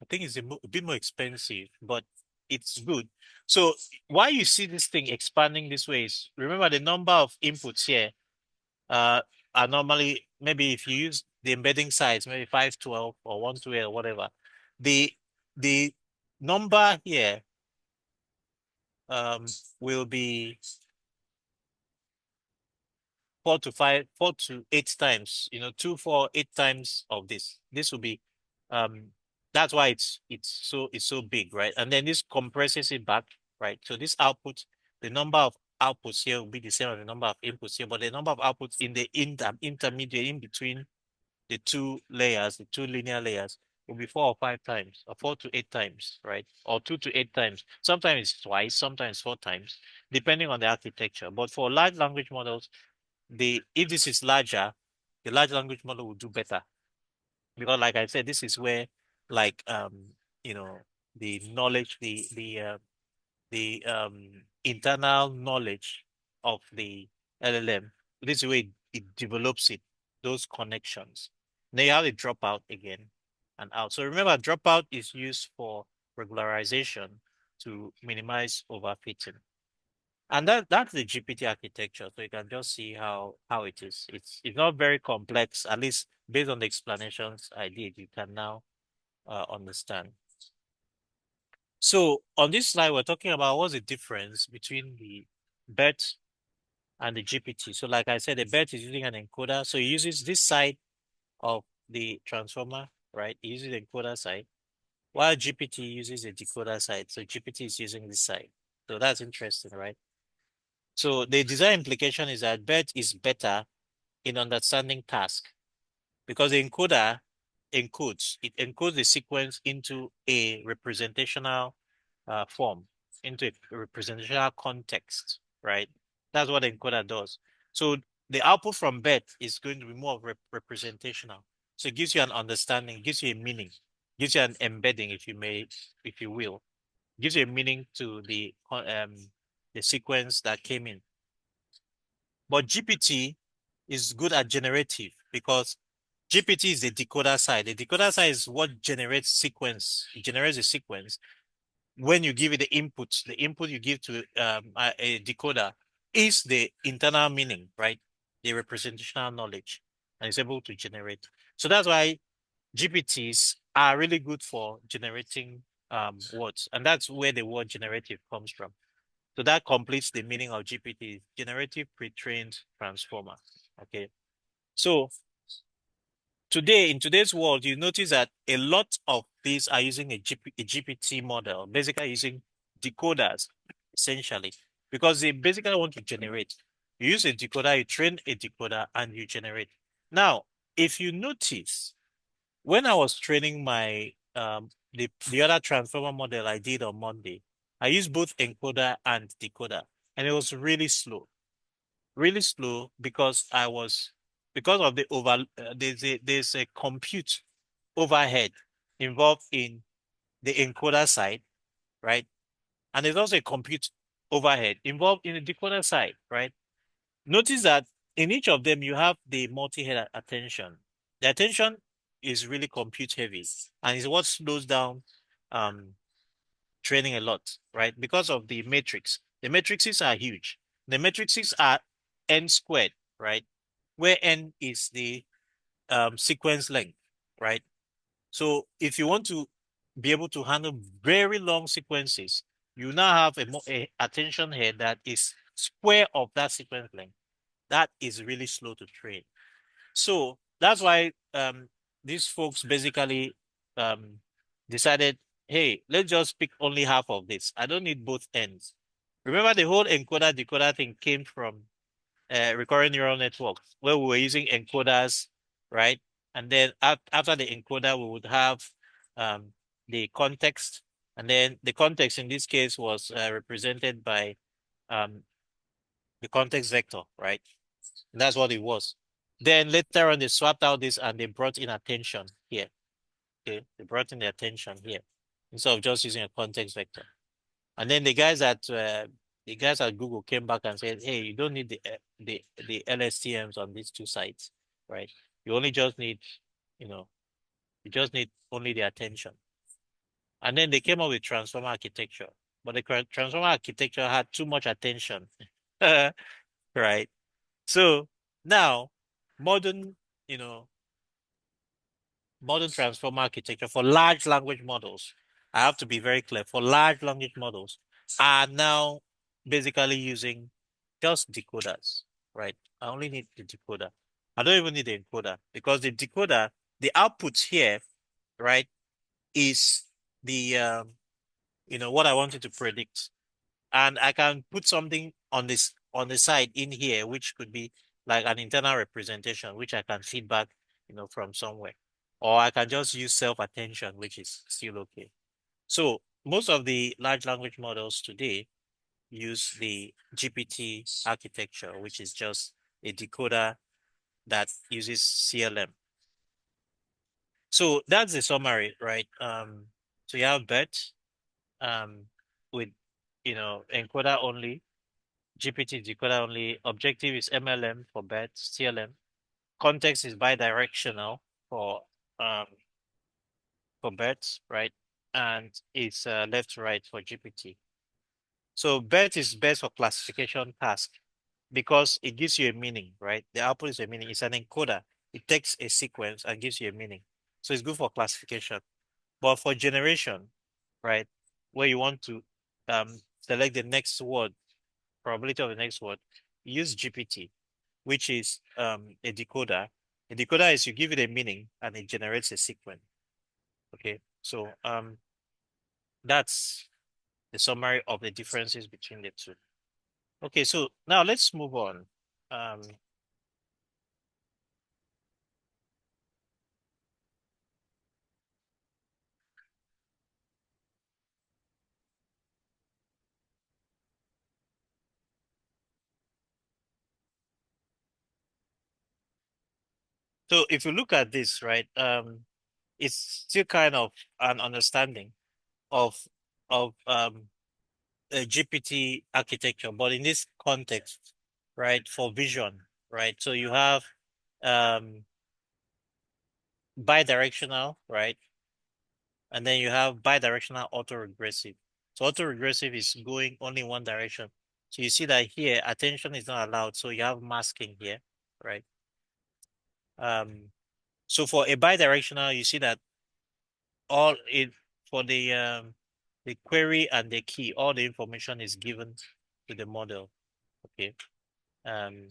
think it's a bit more expensive, but it's good. So why you see this thing expanding this way is, remember, the number of inputs here uh are normally, maybe if you use the embedding size, maybe 512 or 128 or whatever, the the number here um will be 4 to 8 times, 2, 4, 8 times of this. This will be um that's why it's so big, right? And then this compresses it back, right? So this output, the number of outputs here will be the same as the number of inputs here, but the number of outputs in the intermediate in between the two layers, the two linear layers, will be 4 or 5 times, or 4 to 8 times, right? Or 2 to 8 times. Sometimes it's twice, sometimes 4 times, depending on the architecture. But for large language models, if this is larger, the large language model will do better, because, like I said, this is where, like, you know, the knowledge, the internal knowledge of the LLM, this is where it develops those connections. Then you have the dropout again and out. So remember, dropout is used for regularization to minimize overfitting. And that's the GPT architecture. So you can just see how it is. It's not very complex, at least based on the explanations I did, you can now understand. So on this slide, we're talking about what's the difference between the BERT and the GPT. So like I said, the BERT is using an encoder. So it uses this side of the transformer, right? It uses the encoder side, while GPT uses the decoder side. So GPT is using this side. So that's interesting, right? So the design implication is that BERT is better in understanding task, because the encoder encodes the sequence into a representational form, into a representational context, right? That's what the encoder does. So the output from BERT is going to be more representational. So it gives you an understanding, gives you a meaning, gives you an embedding, if you will, gives you a meaning to the sequence that came in. But GPT is good at generative, because GPT is the decoder side. The decoder side is what generates sequence. It generates a sequence. When you give it the input you give to a decoder is the internal meaning, right? The representational knowledge, and it's able to generate. So that's why GPTs are really good for generating words, and that's where the word generative comes from. So that completes the meaning of GPT, generative pre-trained transformer. Okay. So in today's world, you notice that a lot of these are using a GPT model, basically using decoders, essentially, because they basically want to generate. You use a decoder, you train a decoder, and you generate. Now, if you notice, when I was training my the other transformer model I did on Monday, I used both encoder and decoder, and it was really slow, because of the there's a compute overhead involved in the encoder side, right? And there's also a compute overhead involved in the decoder side, right? Notice that in each of them you have the multi-head attention. The attention is really compute heavy, and is what slows down um training a lot, right? Because of the matrix. The matrices are huge. The matrices are n squared, right? Where n is the sequence length, right? So if you want to be able to handle very long sequences, you now have a attention head that is square of that sequence length. That is really slow to train. So that's why these folks basically um, decided, hey, let's just pick only half of this. I don't need both ends. Remember, the whole encoder decoder thing came from recurrent neural networks, where we were using encoders, right? And then after the encoder, we would have um, the context. And then the context in this case was represented by um, the context vector, right? And that's what it was. Then later on, they swapped out this and they brought in attention here. Okay, they brought in the attention here instead of just using a context vector. And then the guys at The guys at Google came back and said, "Hey, you don't need the LSTMs on these two sites, right? You only just need, you know, you just need only the attention." And then they came up with transformer architecture, but the transformer architecture had too much attention, right? So now, modern, you know, modern transformer architecture for large language models, I have to be very clear, for large language models are now basically using just decoders, right? I only need the decoder. I don't even need the encoder because the decoder, the output here, right, is the, what I wanted to predict. And I can put something on this on the side in here, which could be like an internal representation, which I can feedback, from somewhere. Or I can just use self-attention, which is still okay. So most of the large language models today use the GPT architecture, which is just a decoder that uses CLM. So that's the summary, right? So you have BERT um, with, encoder only, GPT decoder only. Objective is MLM for BERT, CLM. Context is bidirectional for um, for BERT, right? And it's left to right for GPT. So BERT is best for classification task because it gives you a meaning, right? The output is a meaning. It's an encoder. It takes a sequence and gives you a meaning. So it's good for classification. But for generation, right, where you want to select the next word, probability of the next word, use GPT, which is a decoder. A decoder is you give it a meaning and it generates a sequence. Okay, so that's the summary of the differences between the two. Okay, so now let's move on. Um, so if you look at this, right, it's still kind of an understanding of of a GPT architecture, but in this context, right, for vision, right? So you have um bidirectional, right? And then you have bidirectional autoregressive. So autoregressive is going only one direction. So you see that here attention is not allowed. So you have masking here, right? Um, so for a bidirectional, you see that all it for the query and the key, all the information is given to the model. Okay. Um,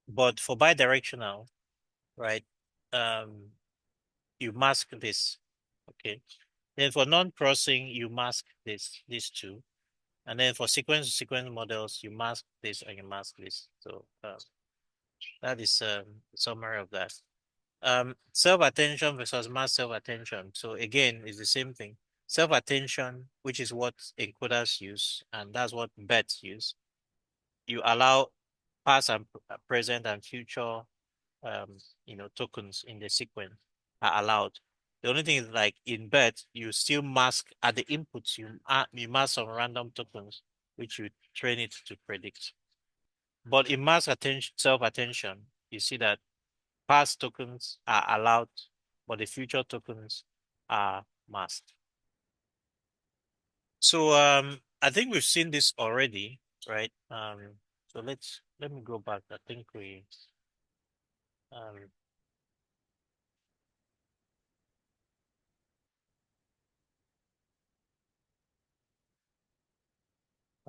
but for bidirectional, right? Um, you mask this. Okay. Then for non-crossing, you mask these two. And then for sequence to sequence models, you mask this and you mask this. So that is the summary of that. Self-attention versus mass self-attention. So again, it's the same thing. Self-attention, which is what encoders use, and that's what BETs use. You allow past and present and future tokens in the sequence are allowed. The only thing is like in BET, you still mask at the inputs, you mask some random tokens, which you train it to predict. But in mass attention, self-attention, you see that past tokens are allowed, but the future tokens are masked. So I think we've seen this already, right? So let me go back. I think we um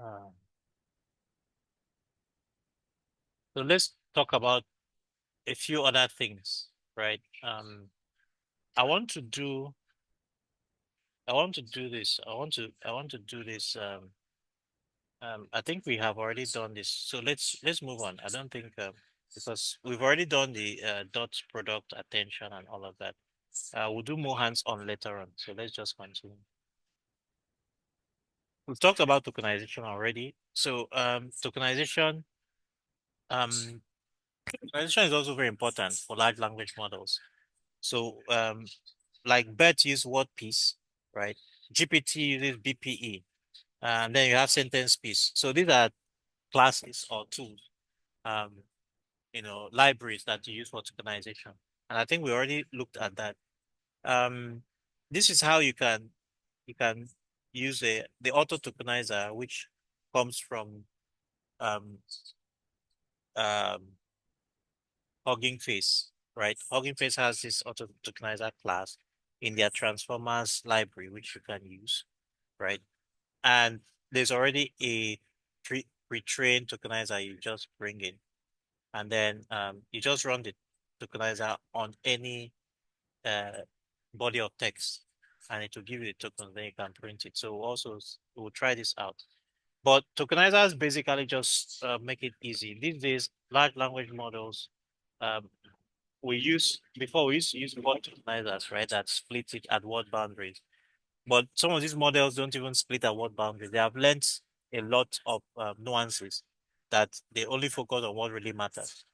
uh, so let's talk about a few other things, right? I want to do I want to do this. I want to do this. I think we have already done this. So let's move on. I don't think because we've already done the dot product attention and all of that. We'll do more hands-on later on. So let's just continue. We've talked about tokenization already. So um, tokenization is also very important for large language models. So like BERT use word piece, right? GPT uses BPE, and then you have sentence piece. So these are classes or tools, um, libraries that you use for tokenization. And I think we already looked at that. Um, this is how you can use the auto tokenizer, which comes from um, um, Hugging Face, right? Hugging Face has this auto tokenizer class in their transformers library, which you can use, right? And there's already a pre-trained tokenizer you just bring in, and then you just run the tokenizer on any uh, body of text, and it will give you the token, then you can print it. So also we'll try this out. But tokenizers basically just make it easy. These days, large language models, um, we used to use word tokenizers, right? That split it at word boundaries. But some of these models don't even split at word boundaries. They have learned a lot of nuances that they only focus on what really matters.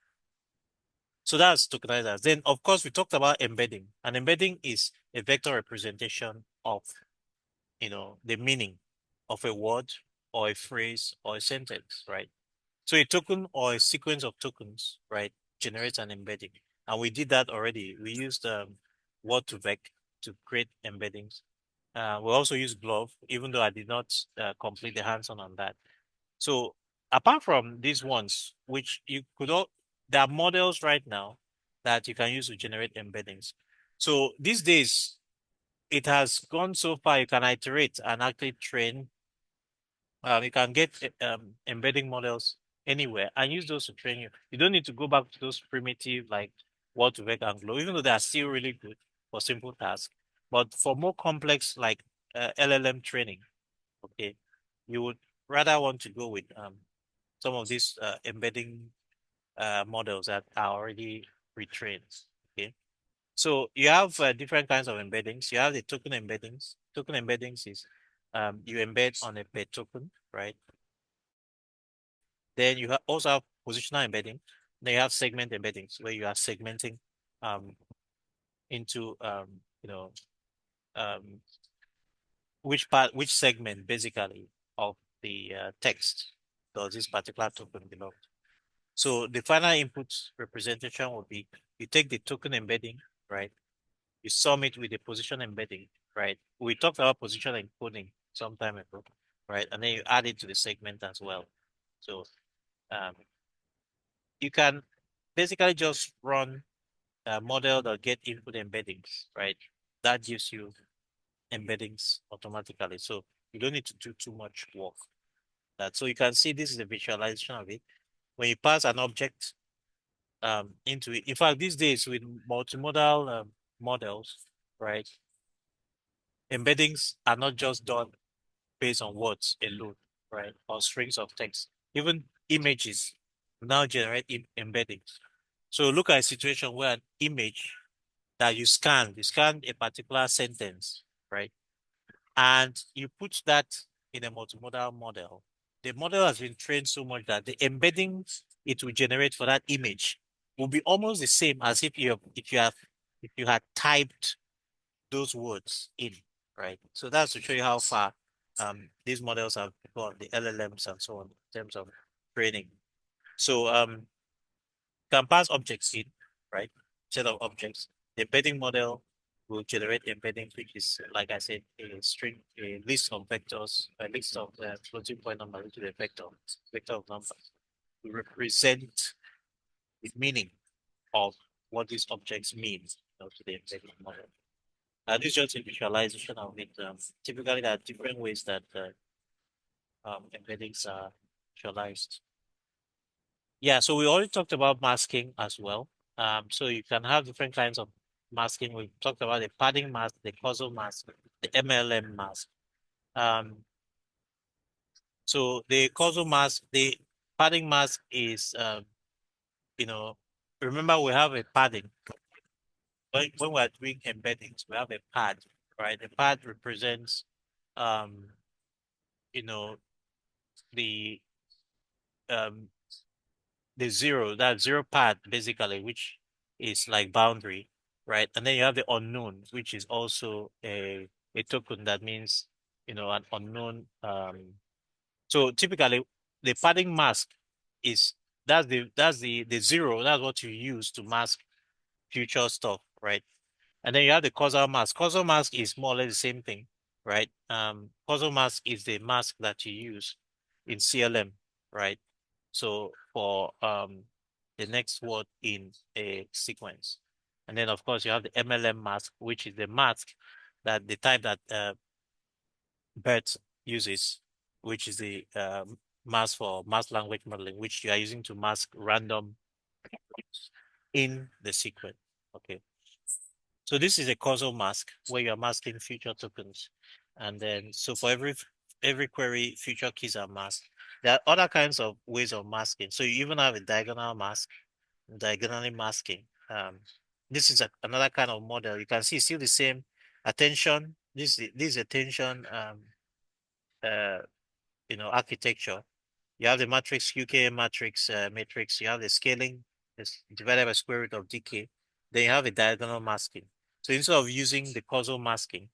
So that's tokenizers. Then, of course, we talked about embedding. And embedding is a vector representation of, the meaning of a word or a phrase or a sentence, right? So a token or a sequence of tokens, right, generates an embedding. And we did that already. We used word2vec to create embeddings. We also use Glove, even though I did not complete the hands-on on that. So apart from these ones, which you could all, there are models right now that you can use to generate embeddings. So these days, it has gone so far you can iterate and actually train. You can get embedding models anywhere and use those to train you. You don't need to go back to those primitive like Word2Vec and Glow, even though they are still really good for simple tasks. But for more complex like LLM training, okay, you would rather want to go with some of these embedding models that are already retrained. Okay, so you have different kinds of embeddings. You have the token embeddings. Token embeddings is you embed on a per token, right? Then you also have positional embedding. Then you have segment embeddings where you are segmenting um, into um, which segment basically of the text does this particular token belong to. So the final input representation will be you take the token embedding, right? You sum it with the position embedding, right? We talked about position encoding some time ago, right? And then you add it to the segment as well. So um, you can basically just run a model that get input embeddings, right? That gives you embeddings automatically. So you don't need to do too much work. That so you can see this is a visualization of it. When you pass an object into it. In fact, these days with multimodal models, right? Embeddings are not just done based on words alone, right? Or strings of text. Even images now generate embeddings. So look at a situation where an image that you scan a particular sentence, right? And you put that in a multimodal model. The model has been trained so much that the embeddings it will generate for that image will be almost the same as if you had typed those words in, right? So that's to show you how far these models have gone, the LLMs and so on in terms of training. So can pass objects in, right? Set of objects. The embedding model will generate embeddings, which is, like I said, a list of vectors, a list of floating point numbers, which is a vector of numbers to represent the meaning of what these objects mean, to the embedding model. This is just a visualization of it. Typically, there are different ways that embeddings are visualized. Yeah, so we already talked about masking as well. So you can have different kinds of masking. We talked about the padding mask, the causal mask, the MLM mask. Um, so the causal mask, the padding mask is, you know, remember we have a padding. When we're doing embeddings, we have a pad, right? The pad represents, um, you know, the um the zero, that zero pad basically, which is like boundary, right? And then you have the unknown, which is also a a token that means, an unknown. So typically the padding mask is that's the zero. That's what you use to mask future stuff, right? And then you have the causal mask. Causal mask is more or less the same thing, right? Causal mask is the mask that you use in CLM, right? So for the next word in a sequence. And then of course you have the MLM mask, which is the mask that the type that BERT uses, which is the mask for mass language modeling, which you are using to mask random in the sequence. Okay. So this is a causal mask where you are masking future tokens. And then, so for every query, future keys are masked. There are other kinds of ways of masking. So you even have a diagonal mask, diagonally masking. This is another kind of model. You can see still the same attention. This attention, uh, architecture. You have the matrix QK matrix matrix. You have the scaling, it's divided by square root of decay. Then you have a diagonal masking. So instead of using the causal masking,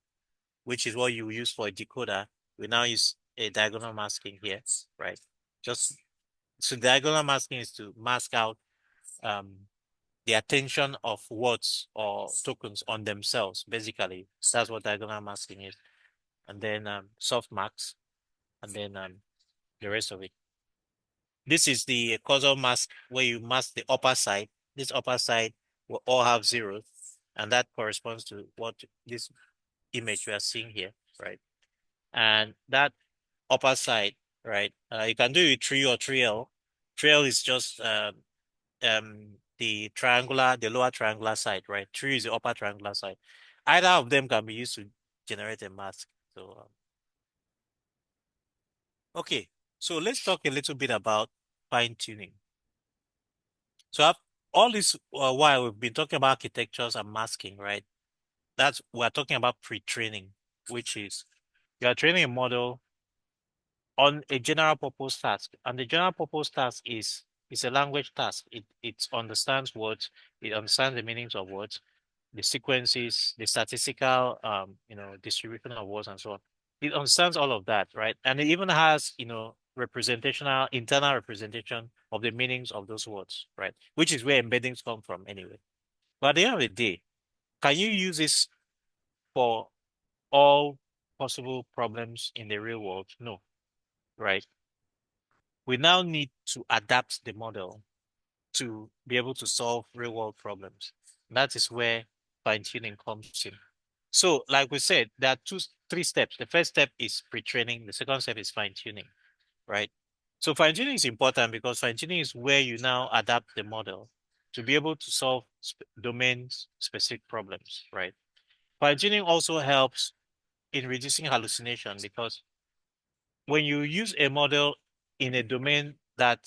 which is what you use for a decoder, we now use a diagonal masking here, right? Just so diagonal masking is to mask out um, the attention of words or tokens on themselves. Basically, that's what diagonal masking is. And then soft marks, and then the rest of it. This is the causal mask where you mask the upper side. This upper side will all have zeros, and that corresponds to what this image we are seeing here, right? And that upper side, right? You can do it tree or trial. Trial is just the lower triangular side, right? Tree is the upper triangular side. Either of them can be used to generate a mask. So, okay. So let's talk a little bit about fine tuning. So all this while we've been talking about architectures and masking, right? We're talking about pre-training, which is you are training a model on a general purpose task. And the general purpose task is a language task. It understands words, it understands the meanings of words, the sequences, the statistical distribution of words and so on. It understands all of that, right? And it even has, representational internal representation of the meanings of those words, right? Which is where embeddings come from anyway. But at the end of the day, can you use this for all possible problems in the real world? No, right? We now need to adapt the model to be able to solve real world problems. That is where fine tuning comes in. So, like we said, there are three steps. The first step is pre-training. The second step is fine tuning, right? So fine tuning is important because fine tuning is where you now adapt the model to be able to solve domain specific problems, right? Fine tuning also helps in reducing hallucination because when you use a model in a domain that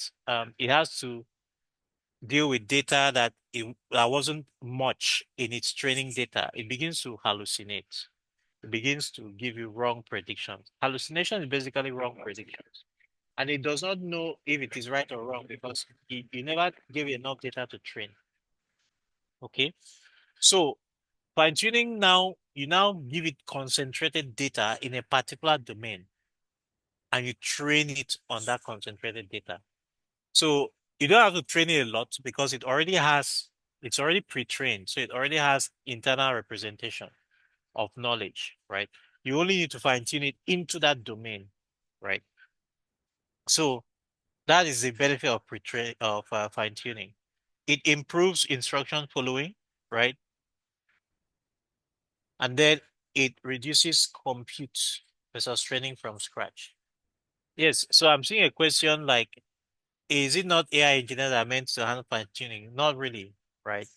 it has to deal with data that wasn't much in its training data, it begins to hallucinate. It begins to give you wrong predictions. Hallucination is basically wrong predictions. And it does not know if it is right or wrong because you never gave it enough data to train. Okay. So fine tuning now, you now give it concentrated data in a particular domain and you train it on that concentrated data. So you don't have to train it a lot because it's already pre-trained. So it already has internal representation of knowledge, right? You only need to fine tune it into that domain, right? So that is the benefit of pre-train of fine tuning. It improves instruction following, right? And then it reduces compute versus training from scratch. Yes. So I'm seeing a question like, is it not AI engineers that are meant to handle fine tuning? Not really, right?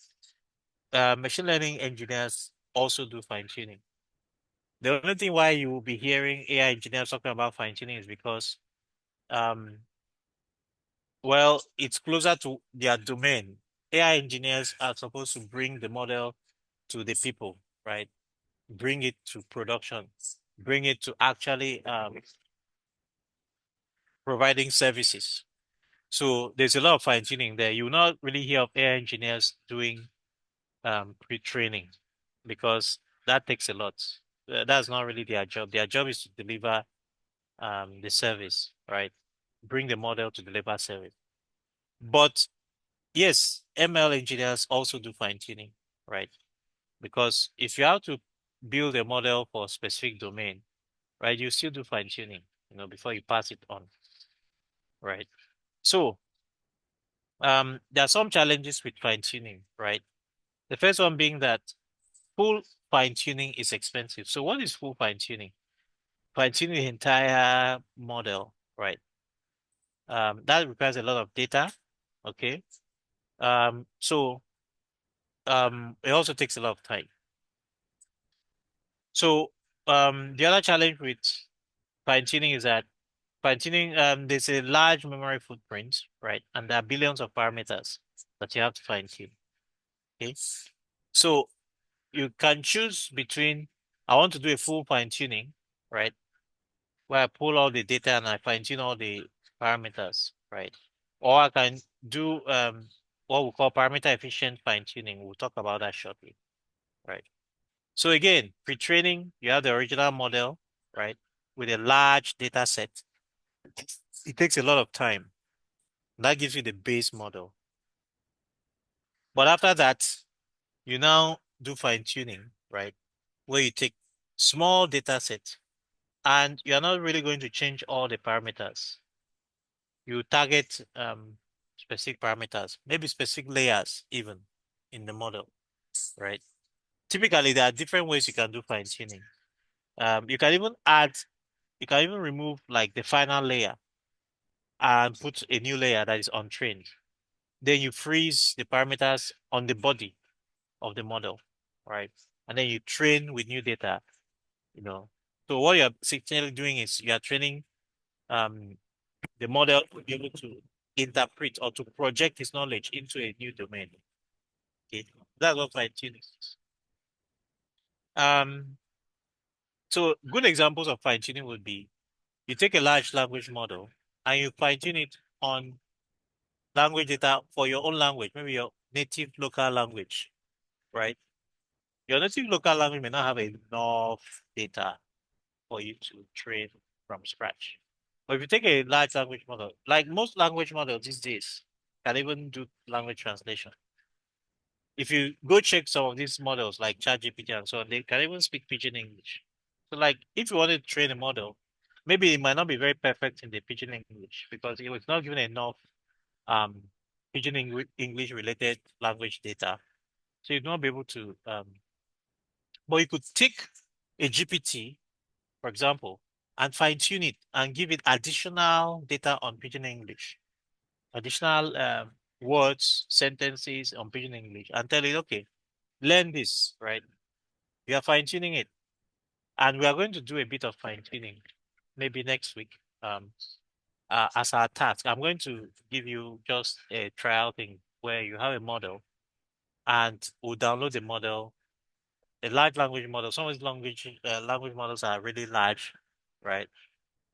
Machine learning engineers also do fine tuning. The only thing why you will be hearing AI engineers talking about fine tuning is because, um, well, it's closer to their domain. AI engineers are supposed to bring the model to the people, right? Bring it to production, bring it to actually providing services. So there's a lot of fine tuning there. You will not really hear of AI engineers doing pre-training because that takes a lot. that's not really their job. Their job is to deliver the service, right? Bring the model to deliver service. But yes, ML engineers also do fine tuning, right? Because if you have to build a model for a specific domain, right, you still do fine tuning, before you pass it on, right? So there are some challenges with fine tuning, right? The first one being that full fine tuning is expensive. So what is full fine tuning? Fine tuning the entire model, right? That requires a lot of data. Okay. So it also takes a lot of time. So the other challenge with fine tuning is that fine tuning there's a large memory footprint, right? And there are billions of parameters that you have to fine tune. Okay. So you can choose between I want to do a full fine tuning, right? Where I pull all the data and I fine tune all the parameters, right? Or I can do what we call parameter efficient fine tuning. We'll talk about that shortly, right? So again, pre-training, you have the original model, right? With a large data set. It takes a lot of time. That gives you the base model. But after that, you now do fine tuning, right? Where you take small data set and you're not really going to change all the parameters. You target specific parameters, maybe specific layers even in the model, right? Typically, there are different ways you can do fine tuning. You can even remove like the final layer and put a new layer that is untrained. Then you freeze the parameters on the body of the model, right? And then you train with new data, you know. So what you're essentially doing is you are training um, the model to be able to interpret or to project its knowledge into a new domain. Okay, that's what fine tuning is. Um, so good examples of fine tuning would be you take a large language model and you fine tune it on language data for your own language, maybe your native local language, right? Your native local language may not have enough data for you to train from scratch. But if you take a large language model, like most language models these days, can even do language translation. If you go check some of these models like ChatGPT and so on, they can even speak pidgin English. So like if you want to train a model, maybe it might not be very perfect in the pidgin English because it was not given enough um English related language data. So you'd not be able to but you could take a GPT, for example, and fine tune it and give it additional data on pidgin English, additional words, sentences on pidgin English, and tell it, okay, learn this, right? We are fine tuning it. And we are going to do a bit of fine tuning maybe next week as our task. I'm going to give you just a trial thing where you have a model and we'll download the model, a large language model. Some of these language models are really large, right?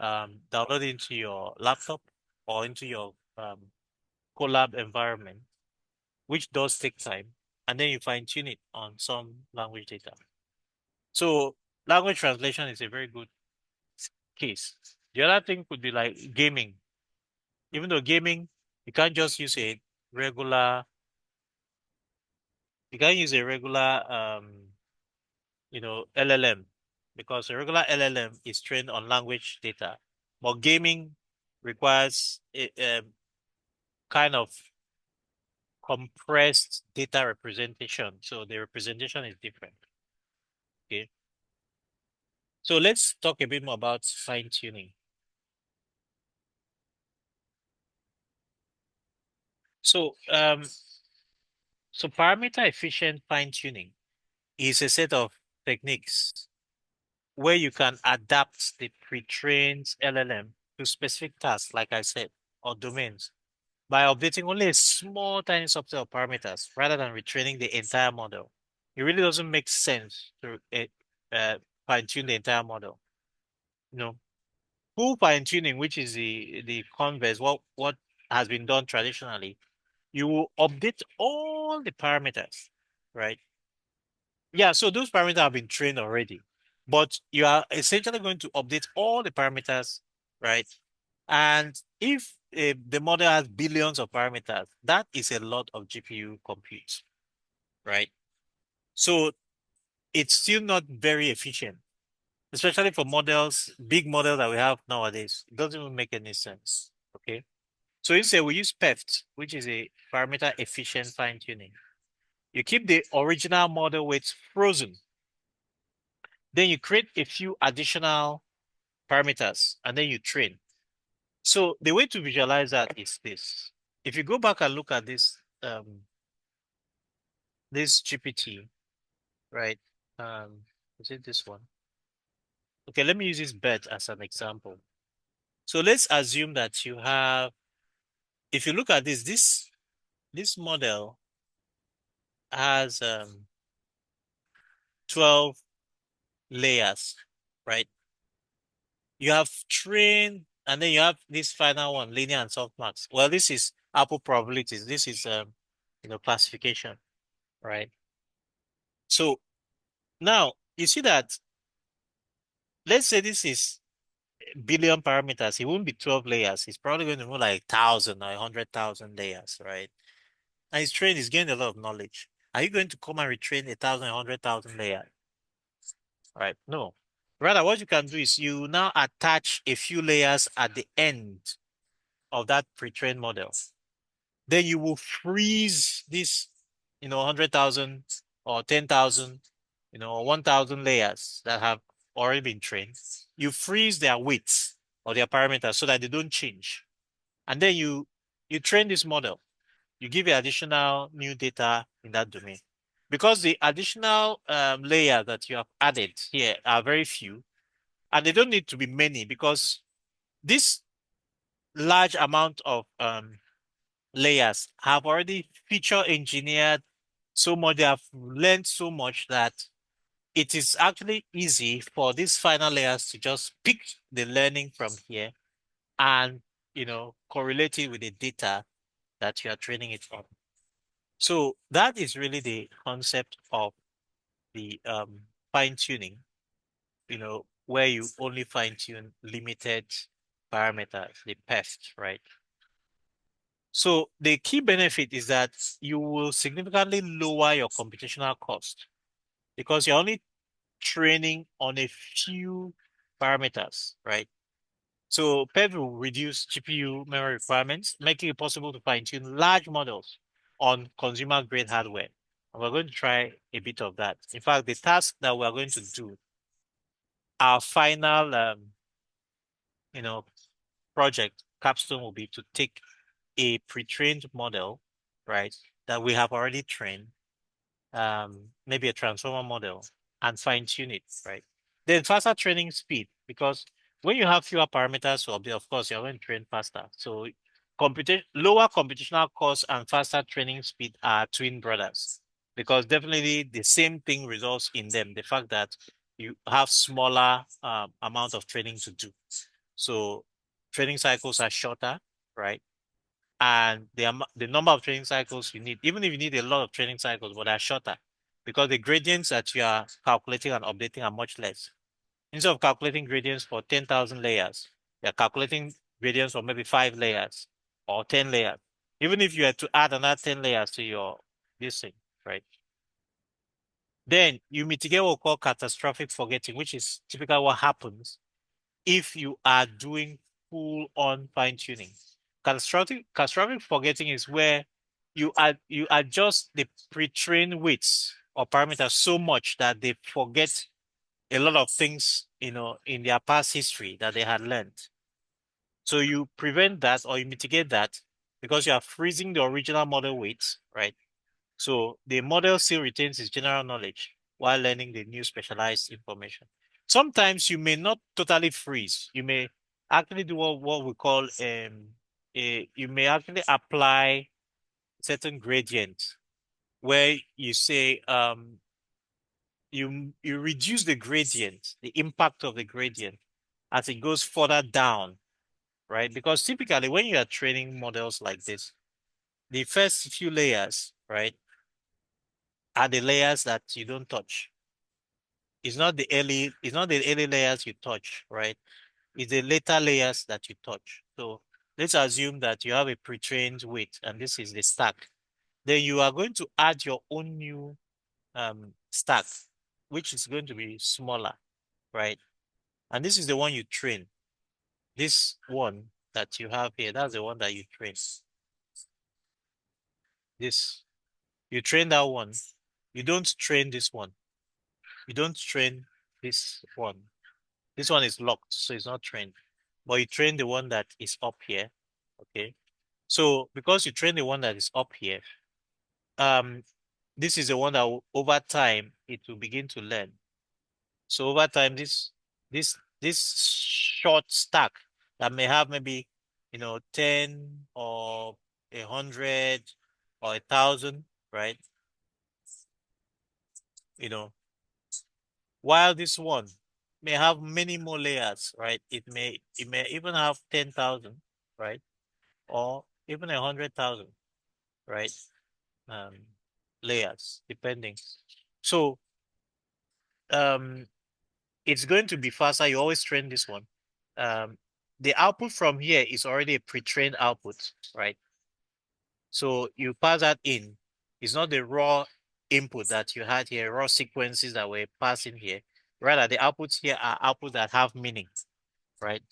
Download it into your laptop or into your collab environment, which does take time, and then you fine tune it on some language data. So language translation is a very good case. The other thing could be like gaming. Even though gaming, you can't just use a regular, you can't use a regular, LLM because a regular LLM is trained on language data. But gaming requires a kind of compressed data representation. So the representation is different. Okay. So let's talk a bit more about fine tuning. So parameter efficient fine tuning is a set of techniques where you can adapt the pre-trained LLM to specific tasks, like I said, or domains by updating only a small tiny subset of parameters rather than retraining the entire model. It really doesn't make sense to fine-tune the entire model. You know, full fine-tuning, which is the converse, what has been done traditionally, you will update all the parameters, right? Yeah, so those parameters have been trained already. but you are essentially going to update all the parameters, right? And if the model has billions of parameters, that is a lot of GPU compute, right? So it's still not very efficient, especially for models, big models that we have nowadays. It doesn't even make any sense. Okay. So you say we use PEFT, which is a parameter efficient fine tuning. You keep the original model weights frozen. Then you create a few additional parameters and then you train. So the way to visualize that is this. If you go back and look at this GPT, right? Is it this one? Okay, let me use this bet as an example. So let's assume that you have, if you look at this model has 12 layers, right? You have trained, and then you have this final one, linear and softmax. Well, this is Apple probabilities. This is classification, right? So now you see that, let's say this is billion parameters. It won't be 12 layers. It's probably going to be like 1,000 or 100,000 layers, right? And he's trained, he's gained a lot of knowledge. Are you going to come and retrain 1,000, 100,000 layers? Right? No. Rather, what you can do is you now attach a few layers at the end of that pre-trained model. Then you will freeze this, 100,000 or 10,000, or 1,000 layers that have already been trained. You freeze their weights or their parameters so that they don't change. And then you train this model. You give it additional new data in that domain. Because the additional layer that you have added here are very few, and they don't need to be many because this large amount of layers have already feature engineered so much, they have learned so much that it is actually easy for these final layers to just pick the learning from here and correlate it with the data that you are training it on. So that is really the concept of the fine tuning, where you only fine tune limited parameters, the PEFT, right? So the key benefit is that you will significantly lower your computational cost because you're only training on a few parameters, right? So PEV will reduce GPU memory requirements, making it possible to fine-tune large models on consumer-grade hardware. And we're going to try a bit of that. In fact, the task that we're going to do, our final, you know, project capstone will be to take a pre-trained model, right, that we have already trained, maybe a transformer model, and fine tune it, right? Then faster training speed, because when you have fewer parameters to update, of course, you're going to train faster. So lower computational costs and faster training speed are twin brothers, because definitely the same thing results in them. The fact that you have smaller amount of training to do. So training cycles are shorter, right? And the number of training cycles you need, even if you need a lot of training cycles, but they're shorter because the gradients that you are calculating and updating are much less. Instead of calculating gradients for 10,000 layers, you're calculating gradients for maybe 5 layers or 10 layers. Even if you had to add another 10 layers to your this thing, right? Then you mitigate what we call catastrophic forgetting, which is typically what happens if you are doing full on fine tuning. Catastrophic forgetting is where you adjust the pre-trained weights or parameters so much that they forget a lot of things, in their past history that they had learned. So you prevent that or you mitigate that because you are freezing the original model weights, right? So the model still retains its general knowledge while learning the new specialized information. Sometimes you may not totally freeze. You may actually do what we call you may actually apply certain gradients where you say you reduce the gradient, the impact of the gradient as it goes further down, right? Because typically when you are training models like this, the first few layers, right, are the layers that you don't touch. It's not the early layers you touch, right? It's the later layers that you touch. So let's assume that you have a pre-trained weight and this is the stack. Then you are going to add your own new stack, which is going to be smaller, right? And this is the one you train. This one that you have here, that's the one that you train. This, you train that one. You don't train this one. You don't train this one. This one is locked, so it's not trained. But you train the one that is up here. Okay. So because you train the one that is up here, um, this is the one that over time it will begin to learn. So over time, this short stack that may have maybe 10 or 100 or 1,000, right? You know, while this one may have many more layers, right? It may even have 10,000, right? Or even 100,000, right? Um, layers, depending. So um, it's going to be faster. You always train this one. Um, the output from here is already a pre-trained output, right? So you pass that in. It's not the raw input that you had here, raw sequences that were passing here. Rather, the outputs here are outputs that have meaning, right?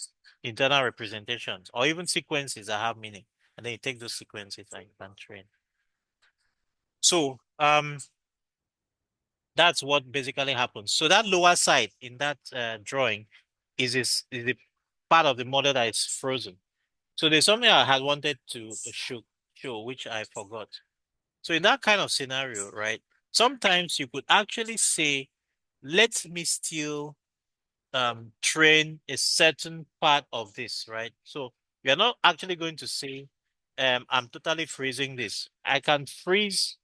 Internal representations, or even sequences that have meaning. And then you take those sequences and you can train. So that's what basically happens. So that lower side in that drawing is the part of the model that is frozen. So there's something I had wanted to show, which I forgot. So in that kind of scenario, right, sometimes you could actually say, let me still train a certain part of this, right? So you're not actually going to say, I'm totally freezing this. I can freeze,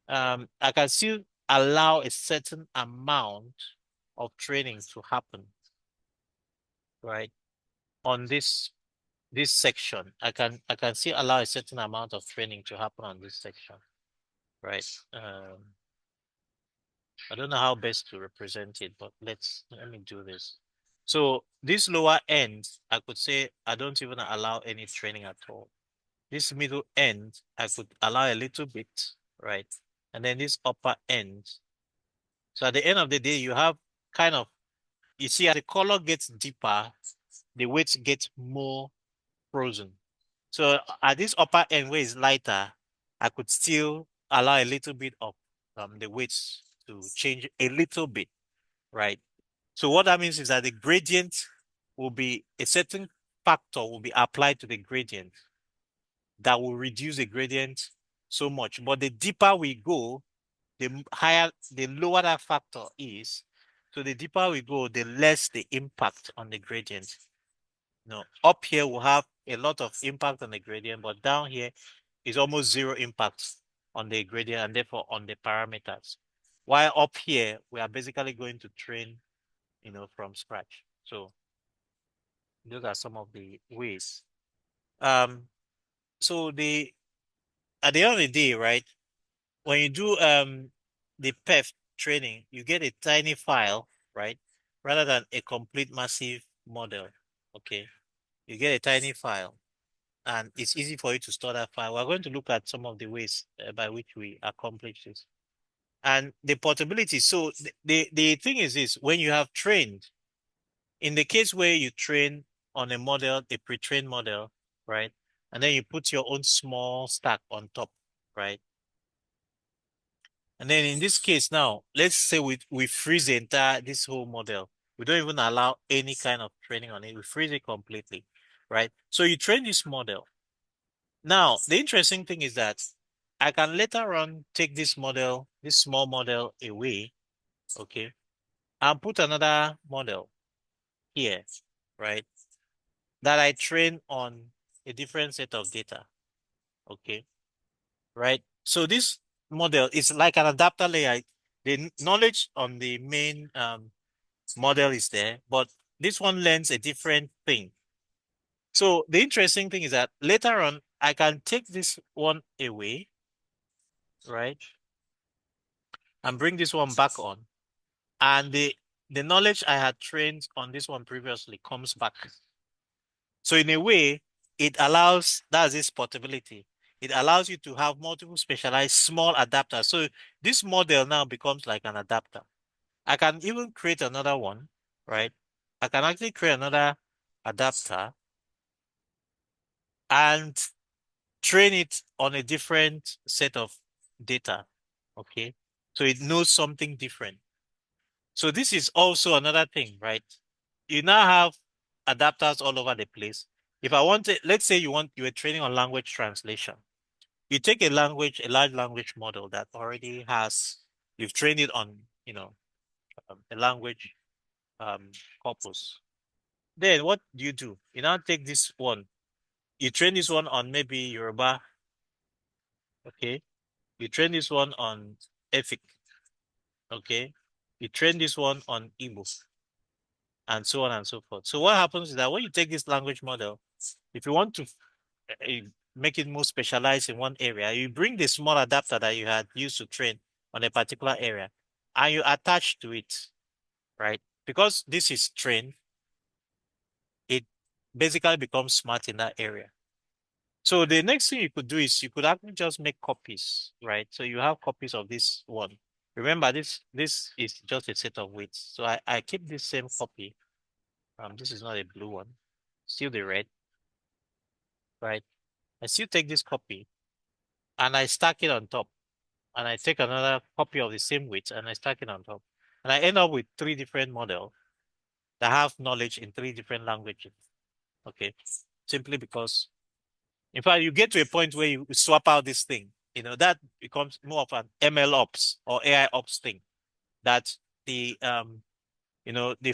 I can still allow a certain amount of training to happen, right? On this section, I can still allow a certain amount of training to happen on this section, right? I don't know how best to represent it, but let me do this. So this lower end, I could say I don't even allow any training at all. This middle end, I could allow a little bit, right? And then this upper end. So at the end of the day, you have kind of, you see, as the color gets deeper, the weight gets more frozen. So at this upper end where it's lighter, I could still allow a little bit of the weights to change a little bit, right? So what that means is that the gradient will be a certain factor will be applied to the gradient that will reduce the gradient so much. But the deeper we go, the lower that factor is. So the deeper we go, the less the impact on the gradient. Up here we'll have a lot of impact on the gradient, but down here is almost zero impact on the gradient and therefore on the parameters. While up here, we are basically going to train, from scratch. So those are some of the ways. So at the end of the day, right, when you do the PEF training, you get a tiny file, right, rather than a complete massive model. Okay, you get a tiny file, and it's easy for you to store that file. We're going to look at some of the ways by which we accomplish this. And the portability. So the thing is this, when you have trained, in the case where you train on a model, a pre-trained model, right? And then you put your own small stack on top, right? And then in this case now, let's say we freeze this whole model. We don't even allow any kind of training on it. We freeze it completely, right? So you train this model. Now, the interesting thing is that I can later on take this model, this small model away, okay, and put another model here, right, that I train on a different set of data, okay, right? So this model is like an adapter layer. The knowledge on the main model is there, but this one learns a different thing. So the interesting thing is that later on, I can take this one away, right, and bring this one back on. And the knowledge I had trained on this one previously comes back. So in a way, it allows, that's this portability. It allows you to have multiple specialized small adapters. So this model now becomes like an adapter. I can even create another one, right? I can actually create another adapter and train it on a different set of data. Okay. So it knows something different. So this is also another thing, right? You now have adapters all over the place. If I want to, let's say you were training on language translation. You take a large language model that already has, you've trained it on, a language corpus. Then what do? You now take this one. You train this one on maybe Yoruba, okay? You train this one on Efik, okay? You train this one on Igbo, and so on and so forth. So what happens is that when you take this language model, if you want to make it more specialized in one area, you bring the small adapter that you had used to train on a particular area, and you attach to it, right? Because this is trained, it basically becomes smart in that area. So the next thing you could do is you could actually just make copies, right? So you have copies of this one. Remember, this is just a set of weights. So I keep this same copy. This is not a blue one, still the red, right? I still take this copy and I stack it on top. And I take another copy of the same weight and I stack it on top. And I end up with three different models that have knowledge in three different languages. Okay. Simply because, in fact, you get to a point where you swap out this thing, that becomes more of an ML ops or AI ops thing. That the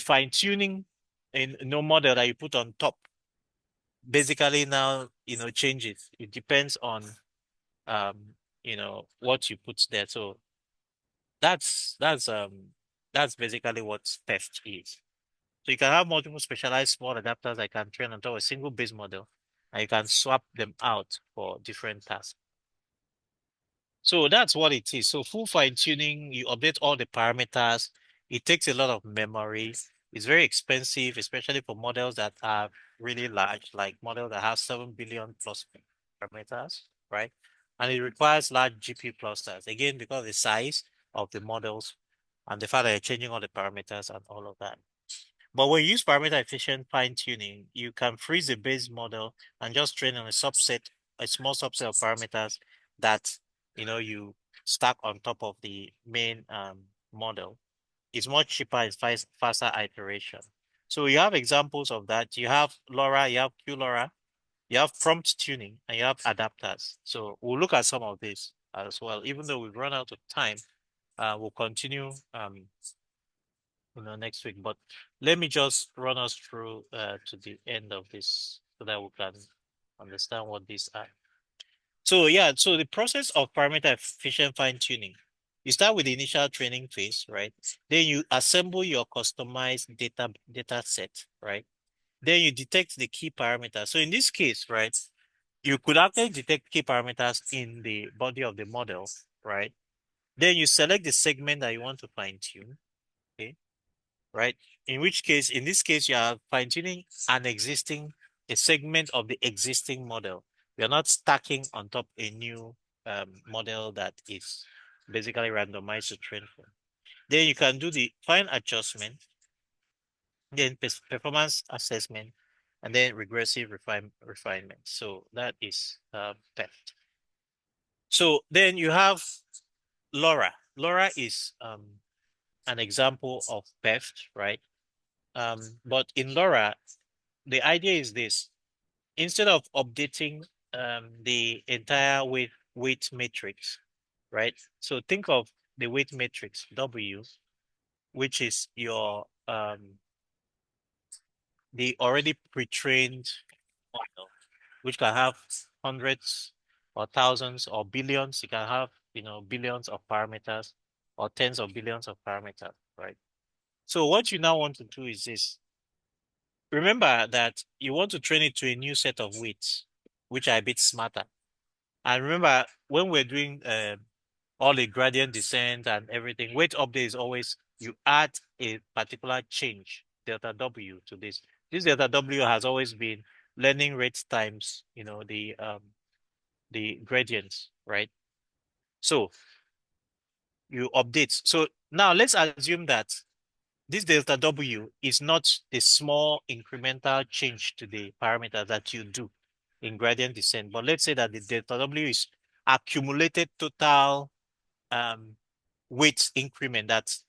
fine tuning in no model that you put on top basically now, changes. It depends on, what you put there. So that's that's um that's basically what theft is. So you can have multiple specialized small adapters I can train on top of a single base model, and you can swap them out for different tasks. So that's what it is. So full fine tuning, you update all the parameters. It takes a lot of memory. It's very expensive, especially for models that are really large, like models that have 7 billion plus parameters, right? And it requires large GPU clusters. Again, because of the size of the models and the fact that you're changing all the parameters and all of that. But when you use parameter efficient fine tuning, you can freeze the base model and just train on a small subset of parameters that you stack on top of the main model. It's much cheaper, it's faster iteration. So you have examples of that. You have LoRa, you have QLoRa, you have prompt tuning, and you have adapters. So we'll look at some of this as well. Even though we've run out of time, we'll continue next week. But let me just run us through to the end of this so that we can understand what these are. So yeah, so the process of parameter efficient fine tuning. You start with the initial training phase, right? Then you assemble your customized data set, right? Then you detect the key parameters. So in this case, right, you could actually detect key parameters in the body of the model, right? Then you select the segment that you want to fine tune, okay? Right? In this case, you are fine tuning a segment of the existing model. You're not stacking on top a new model that is basically randomized to train for. Then you can do the fine adjustment, then performance assessment, and then regressive refinement. So that is PEFT. So then you have LoRa. LoRa is an example of PEFT, right? But in LoRa, the idea is this. Instead of updating the entire weight matrix, right? So think of the weight matrix, W, which is your the already pre-trained model, which can have hundreds or thousands or billions. You can have, billions of parameters or tens of billions of parameters, right? So what you now want to do is this. Remember that you want to train it to a new set of weights, which are a bit smarter. And remember, when we're doing all the gradient descent and everything, weight update is always you add a particular change, delta W, to this. This delta W has always been learning rate times, the gradients, right? So you update. So now let's assume that this delta W is not the small incremental change to the parameter that you do in gradient descent, but let's say that the delta W is accumulated total weight increment. That's,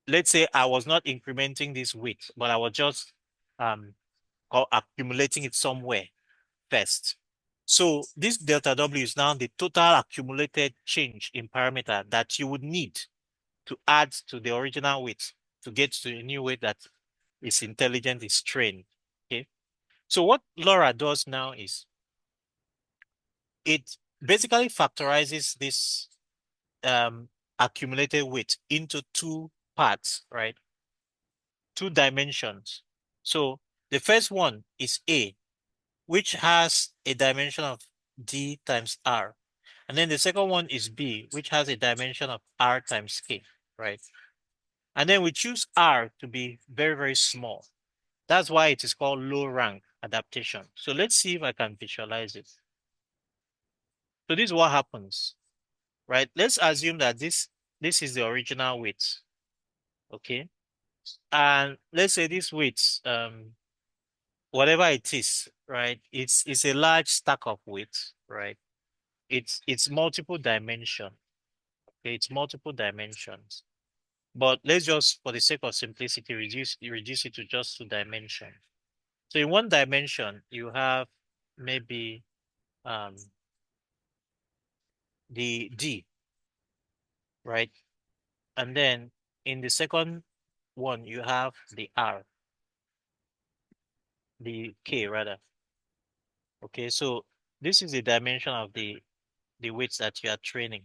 let's say I was not incrementing this weight, but I was just um accumulating it somewhere first. So this delta W is now the total accumulated change in parameter that you would need to add to the original weight to get to a new weight that is intelligent, is trained. Okay. So what LoRa does now is it basically factorizes this accumulated weight into two parts, right? Two dimensions. So the first one is A, which has a dimension of D times R. And then the second one is B, which has a dimension of R times K, right? And then we choose R to be very, very small. That's why it is called low rank adaptation. So let's see if I can visualize it. So this is what happens, right? Let's assume that this is the original weight, okay? And let's say this weight, whatever it is, right? It's a large stack of weights, right? It's multiple dimension. Okay, it's multiple dimensions. But let's just, for the sake of simplicity, reduce it to just two dimensions. So in one dimension, you have maybe um the D, right? And then in the second one, you have the R, the K rather. Okay, so this is the dimension of the weights that you are training,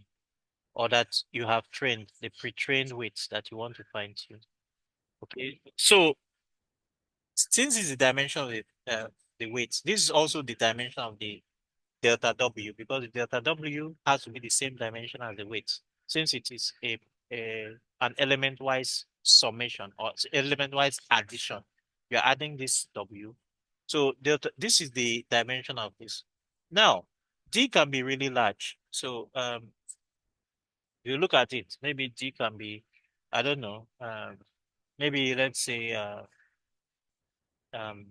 or that you have trained, the pre-trained weights that you want to fine tune. Okay, so since it's the dimension of the weights, this is also the dimension of the delta W, because the delta W has to be the same dimension as the weights, since it is an element-wise summation or element-wise addition. You're adding this W. So delta, this is the dimension of this. Now, D can be really large. So you look at it, maybe D can be, I don't know, maybe let's say, um,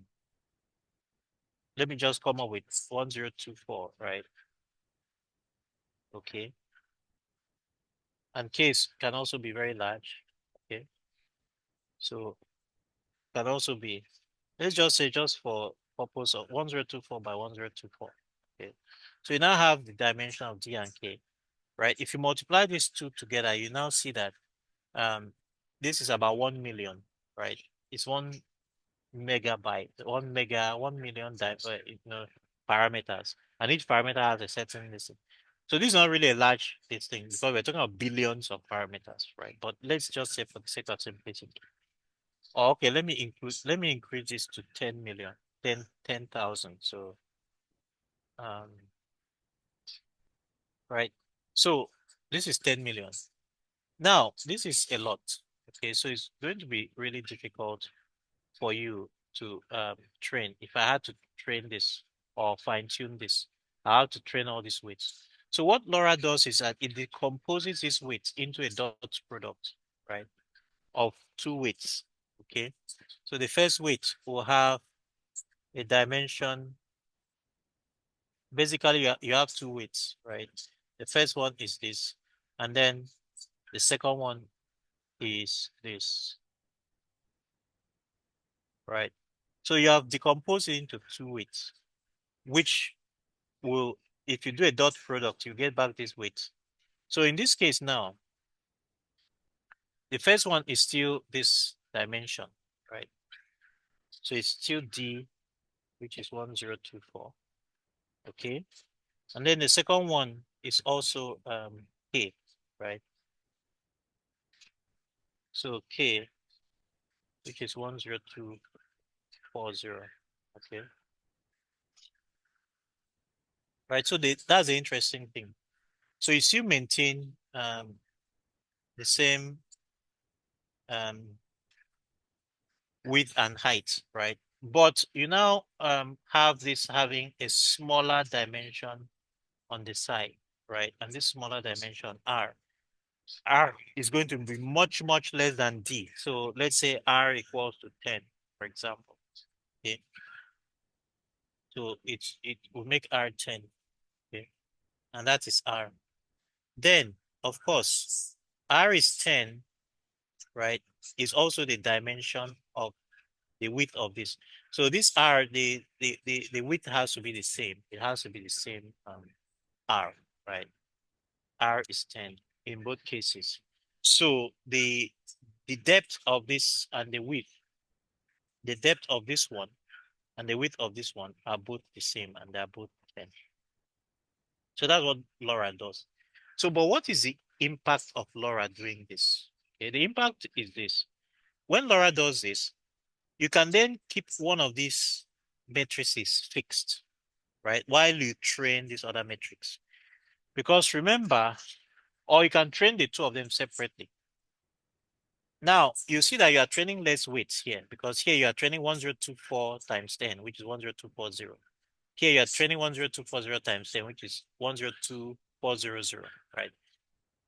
let me just come up with 1024, right? Okay. And case can also be very large. Okay. So can also be, let's just say, just for purpose of 1024 by 1024. Okay. So you now have the dimension of D and K, right? If you multiply these two together, you now see that um this is about 1 million, right? It's 1 megabyte, 1 million parameters, and each parameter has a certain listen. So this is not really a large this thing, because we're talking about billions of parameters, right? But let's just say, for the sake of simplicity. Oh, okay, let me increase this to 10 million, 10,000. So um right. So this is 10 million. Now this is a lot. Okay, so it's going to be really difficult for you to train. If I had to train this or fine tune this, I have to train all these weights. So what LoRa does is that it decomposes these weights into a dot product, right, of two weights. Okay. So the first weight will have a dimension. Basically, you have two weights, right? The first one is this, and then the second one is this, right? So you have decomposed it into two weights, which will, if you do a dot product, you get back this weight. So in this case now, the first one is still this dimension, right? So it's still D, which is 1024. Okay. And then the second one is also K, right? So K, which is 10240. Okay. Right. So that's the interesting thing. So you still maintain the same width and height, right? But you now have this having a smaller dimension on the side, right? And this smaller dimension R. R is going to be much, much less than D. So let's say R equals to 10, for example. Okay. So it will make R 10. Okay. And that is R. Then, of course, R is 10, right? Is also the dimension of the width of this. So this R, the width has to be the same. It has to be the same R, right? R is 10 in both cases. So the depth of this and the depth of this one and the width of this one are both the same and they're both 10. So that's what LoRa does. So, but what is the impact of LoRa doing this? Okay, the impact is this. When LoRa does this, you can then keep one of these matrices fixed, right? While you train this other matrix. Because remember, or you can train the two of them separately. Now, you see that you are training less weights here because here you are training 1024 times 10, which is 10240. Here you are training 10240 times 10, which is 102400, right?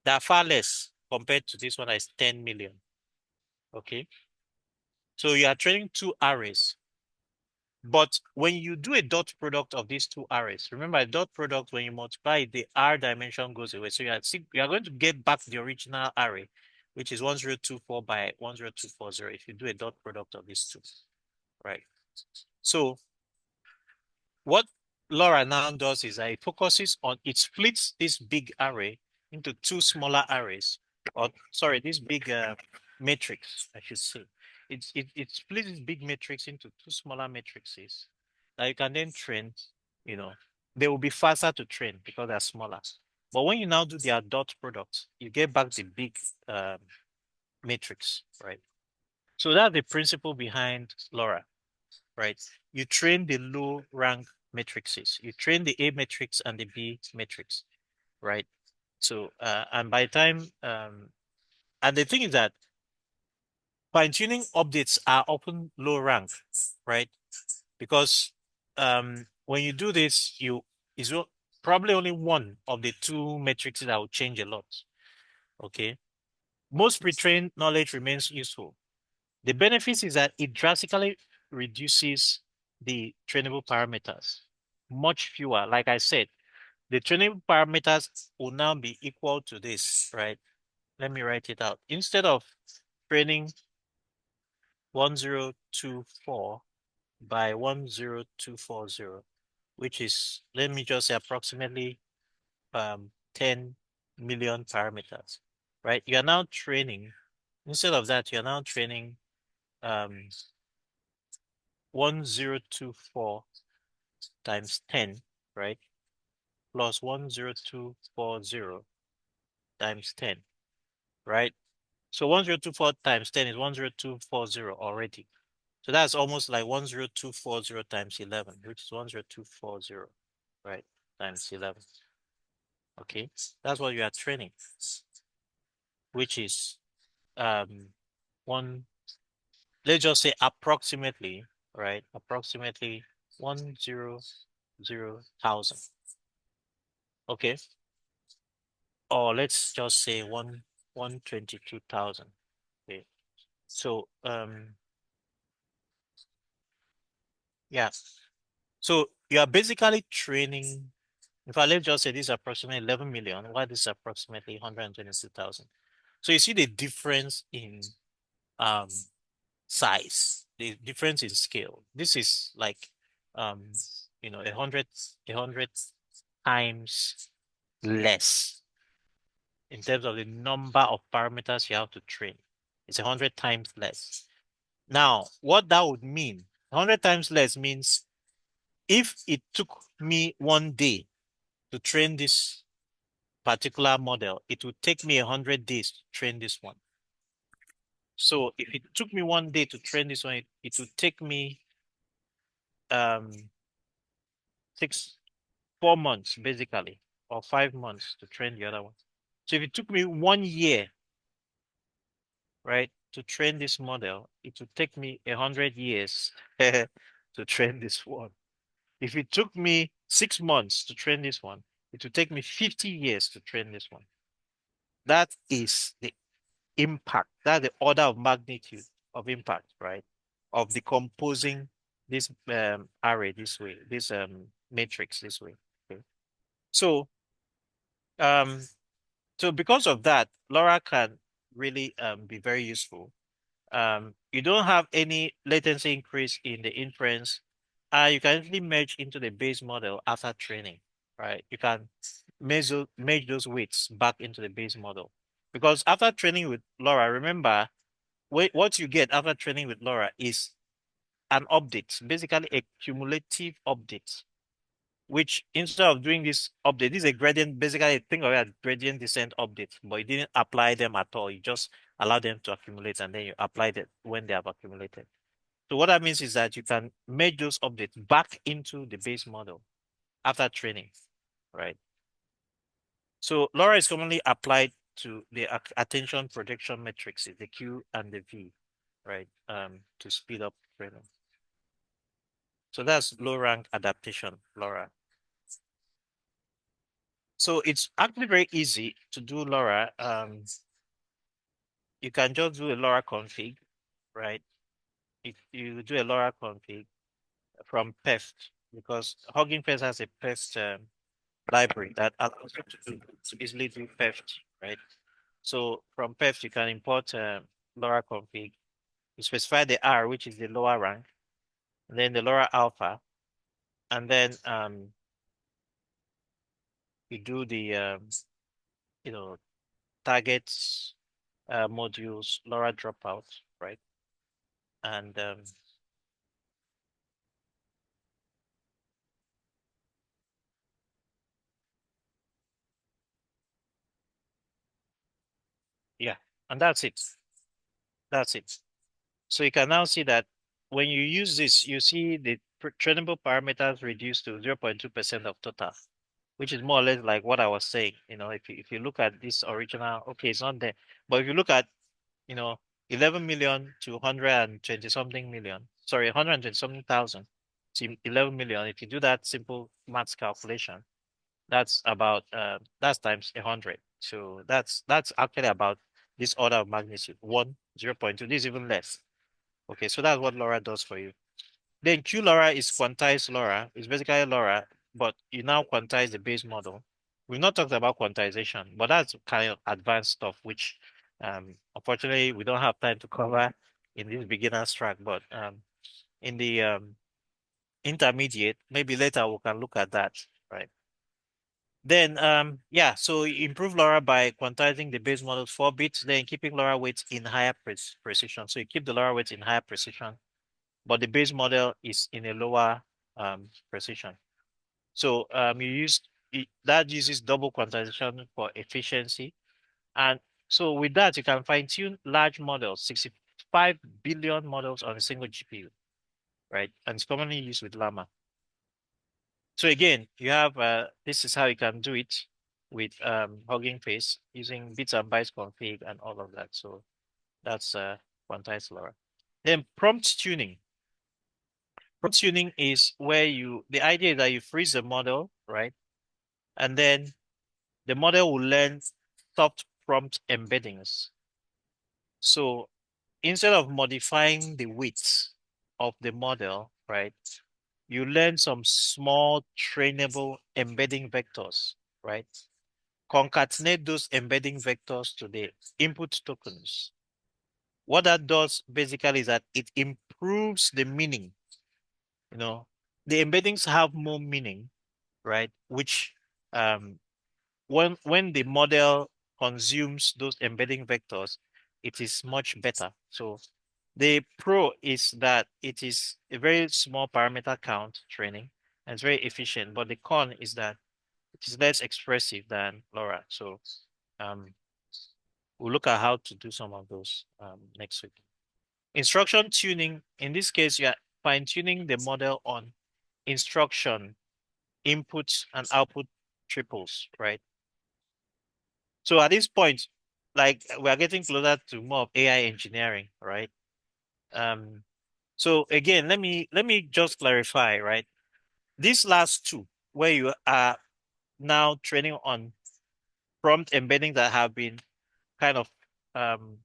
They are far less compared to this one that is 10 million. Okay. So you are training two arrays. But when you do a dot product of these two arrays, remember a dot product, when you multiply, the R dimension goes away. So you are going to get back the original array, which is 1024 by 10240 if you do a dot product of these two, right? So what LoRa now does is that it focuses on, it splits this big array into two smaller arrays, or sorry, this big matrix, I should say. It splits this big matrix into two smaller matrices that you can then train, you know, they will be faster to train because they're smaller. But when you now do their dot product, you get back the big matrix, right? So that's the principle behind LoRa, right? You train the low rank matrices. You train the A matrix and the B matrix, right? So, and by the time, and the thing is that fine-tuning updates are often low rank, right? Because when you do this, is probably only one of the two matrices that will change a lot. Okay. Most pre-trained knowledge remains useful. The benefits is that it drastically reduces the trainable parameters. Much fewer. Like I said, the trainable parameters will now be equal to this, right? Let me write it out. Instead of training 1024 by 10240, which is, let me just say approximately 10 million parameters, right? You are now training, instead of that, you're now training 1024 times 10, right? Plus 10240 times 10, right? So 1024 times 10 is 10240 already. So that's almost like 10240 times 11, which is 10240, right? Times 11. Okay. That's what you are training, which is one, let's just say approximately, right? Approximately 100,000. Okay. Or let's just say 122,000. Okay. So yeah. So you are basically training, if I let's just say this is approximately 11 million, while this is approximately 122,000. So you see the difference in um size, the difference in scale. This is like a hundred times less in terms of the number of parameters you have to train. It's 100 times less. Now, what that would mean, 100 times less means if it took me 1 day to train this particular model, it would take me 100 days to train this one. So if it took me 1 day to train this one, it would take me um 4 months basically, or 5 months to train the other one. So if it took me 1 year, right, to train this model, it would take me 100 years to train this one. If it took me 6 months to train this one, it would take me 50 years to train this one. That is the impact. That's the order of magnitude of impact, right? Of decomposing this array this way, this matrix this way. Okay. So um so because of that, LoRa can really be very useful. You don't have any latency increase in the inference. You can actually merge into the base model after training, right? You can merge those weights back into the base model. Because after training with LoRa, remember, what you get after training with LoRa is an update, basically a cumulative update, which instead of doing this update, this is a gradient, basically think of it as gradient descent update, but you didn't apply them at all. You just allow them to accumulate and then you apply it when they have accumulated. So what that means is that you can make those updates back into the base model after training, right? So LoRa is commonly applied to the attention projection matrices, the Q and the V, right? To speed up training. So that's low rank adaptation, LoRa. So it's actually very easy to do LoRa. You can just do a LoRa config, right? If you do a LoRa config from PEFT, because Hugging Face has a PEFT library that allows you to easily do PEFT, right? So from PEFT, you can import LoRa config. You specify the R, which is the lower rank, and then the LoRa alpha, and then you do the you know targets modules LoRa dropout, right? And yeah, and that's it. That's it. So you can now see that when you use this, you see the trainable parameters reduced to 0.2% of total, which is more or less like what I was saying. If you look at this original, okay, it's not there. But if you look at, you know, 11 million to 120 something million, sorry, 120 something thousand to 11 million, if you do that simple maths calculation, that's times 100. So that's actually about this order of magnitude, 0.2. This is even less. Okay, so that's what LoRa does for you. Then QLoRa is quantized LoRa. It's basically LoRa, but you now quantize the base model. We've not talked about quantization, but that's kind of advanced stuff, which unfortunately we don't have time to cover in this beginner's track. But in the intermediate, maybe later we can look at that, right? Then yeah, so you improve LoRa by quantizing the base model 4 bits, then keeping LoRa weights in higher precision. So you keep the LoRa weights in higher precision, but the base model is in a lower precision. So that uses double quantization for efficiency. And so with that, you can fine tune large models, 65 billion models on a single GPU, right? And it's commonly used with Llama. So again, you have this is how you can do it with Hugging Face using bits and bytes config and all of that. So that's quantized LoRa. Then prompt tuning. Prompt tuning is where the idea is that you freeze the model, right? And then the model will learn soft prompt embeddings. So instead of modifying the weights of the model, right, you learn some small trainable embedding vectors, right? Concatenate those embedding vectors to the input tokens. What that does basically is that it improves the meaning. The embeddings have more meaning, right? Which when the model consumes those embedding vectors, it is much better. So the pro is that it is a very small parameter count training and it's very efficient, but the con is that it is less expressive than LoRa. So um, we'll look at how to do some of those next week. Instruction tuning, in this case, you are fine-tuning the model on instruction, input and output triples, right? So at this point, like we are getting closer to more of AI engineering, right? Um, so again, let me just clarify, right? These last two, where you are now training on prompt embedding that have been kind of um,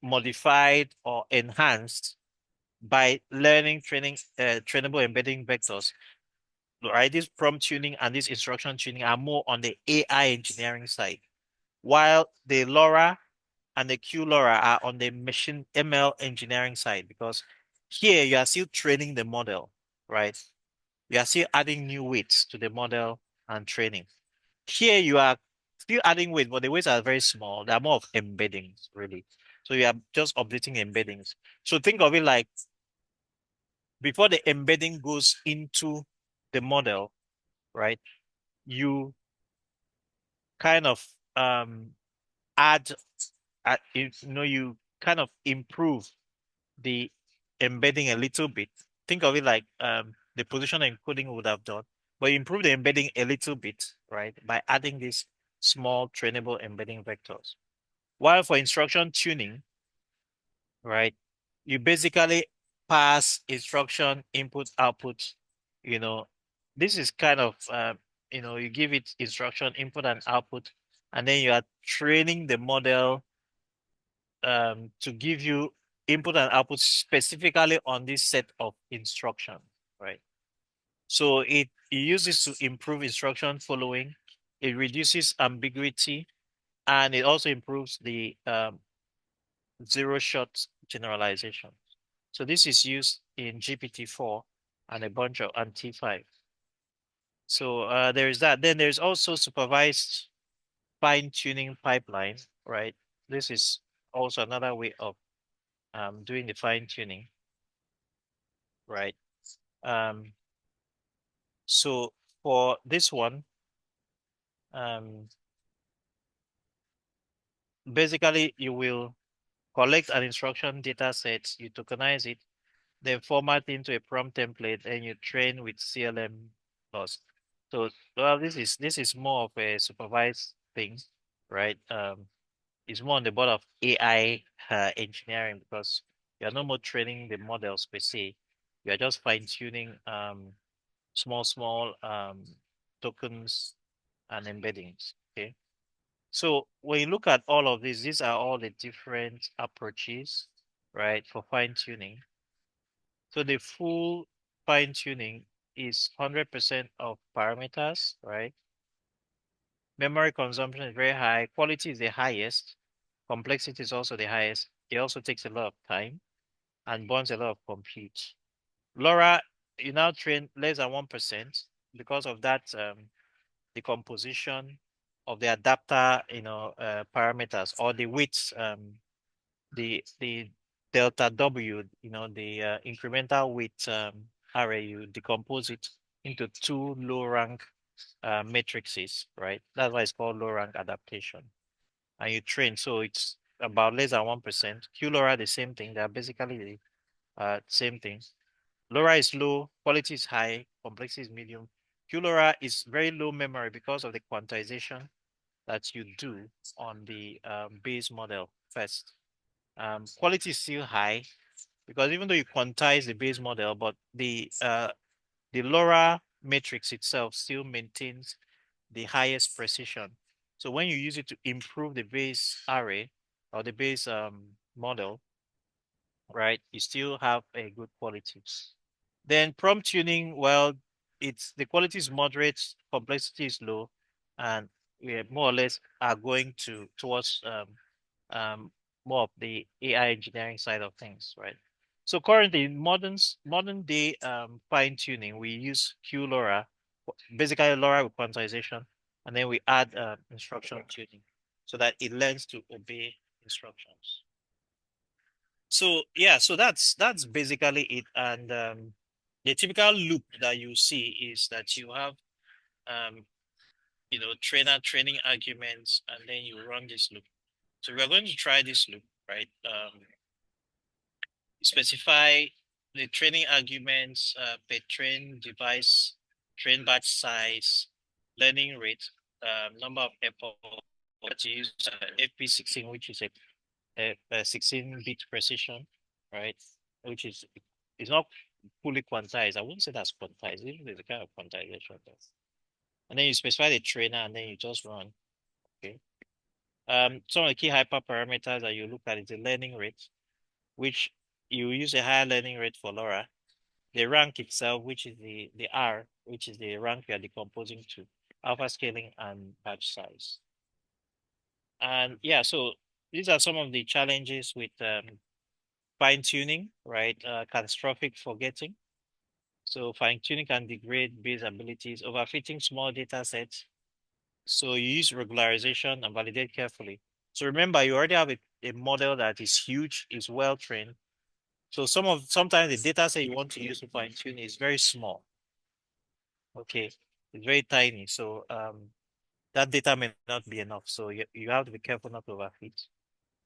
modified or enhanced by learning training trainable embedding vectors, right? This prompt tuning and this instruction tuning are more on the AI engineering side, while the LoRa and the QLoRa are on the machine ML engineering side, because here you are still training the model, right? You are still adding new weights to the model and training. Here you are still adding weight, but the weights are very small. They are more of embeddings, really. So you are just updating embeddings. So think of it like before the embedding goes into the model, right? You kind of add, you kind of improve the embedding a little bit. Think of it like the position encoding would have done, but you improve the embedding a little bit, right? By adding these small trainable embedding vectors. While for instruction tuning, right, you basically pass instruction input output. You know, this is kind of you give it instruction input and output, and then you are training the model to give you input and output specifically on this set of instructions, right? So it uses to improve instruction following, it reduces ambiguity, and it also improves the zero shot generalization. So this is used in GPT-4 and a bunch of and T5. So there is that. Then there's also supervised fine-tuning pipeline, right? This is also another way of doing the fine-tuning, right? Um, so for this one, um, basically you will collect an instruction data set, you tokenize it, then format into a prompt template, and you train with CLM plus. So well, this is more of a supervised thing, right? It's more on the board of AI engineering, because you're no more training the models per se. You're just fine-tuning small tokens and embeddings. Okay. So when you look at all of these are all the different approaches, right, for fine-tuning. So the full fine-tuning is 100% of parameters, right? Memory consumption is very high. Quality is the highest. Complexity is also the highest. It also takes a lot of time and burns a lot of compute. LoRa, you now train less than 1% because of that the composition of the adapter, parameters, or the widths, the delta W, the incremental width array, you decompose it into two low rank matrices, right? That's why it's called low rank adaptation. And you train, so it's about less than 1%. QLoRa, the same thing. They're basically the same thing. LoRa is low, quality is high, complexity is medium. QLoRa is very low memory because of the quantization that you do on the base model first. Quality is still high because even though you quantize the base model, but the LoRa matrix itself still maintains the highest precision. So when you use it to improve the base array or the base model, right, you still have a good quality. Then prompt tuning, well, it's the quality is moderate, complexity is low, and we more or less are going towards um, more of the AI engineering side of things, right? So currently, in modern day fine tuning, we use QLoRa, basically LoRa with quantization, and then we add instruction tuning so that it learns to obey instructions. So yeah, so that's basically it. And the typical loop that you see is that you have um, trainer training arguments, and then you run this loop. So we are going to try this loop, right? Specify the training arguments per train device, train batch size, learning rate, number of epochs, But you use FP16, which is a 16-bit precision, right? Which is not fully quantized. I wouldn't say that's quantized. There's a kind of quantization there. And then you specify the trainer, and then you just run. Okay. Some of the key hyperparameters that you look at is the learning rate, which you use a higher learning rate for LoRa. The rank itself, which is the R, which is the rank you are decomposing to, alpha scaling and batch size. And yeah, so these are some of the challenges with fine tuning, right? Catastrophic forgetting. So fine tuning can degrade base abilities, overfitting small data sets. So you use regularization and validate carefully. So remember, you already have a model that is huge, is well trained. So sometimes the data set you want to use to fine tune is very small. Okay, it's very tiny. So that data may not be enough. So you have to be careful not to overfit.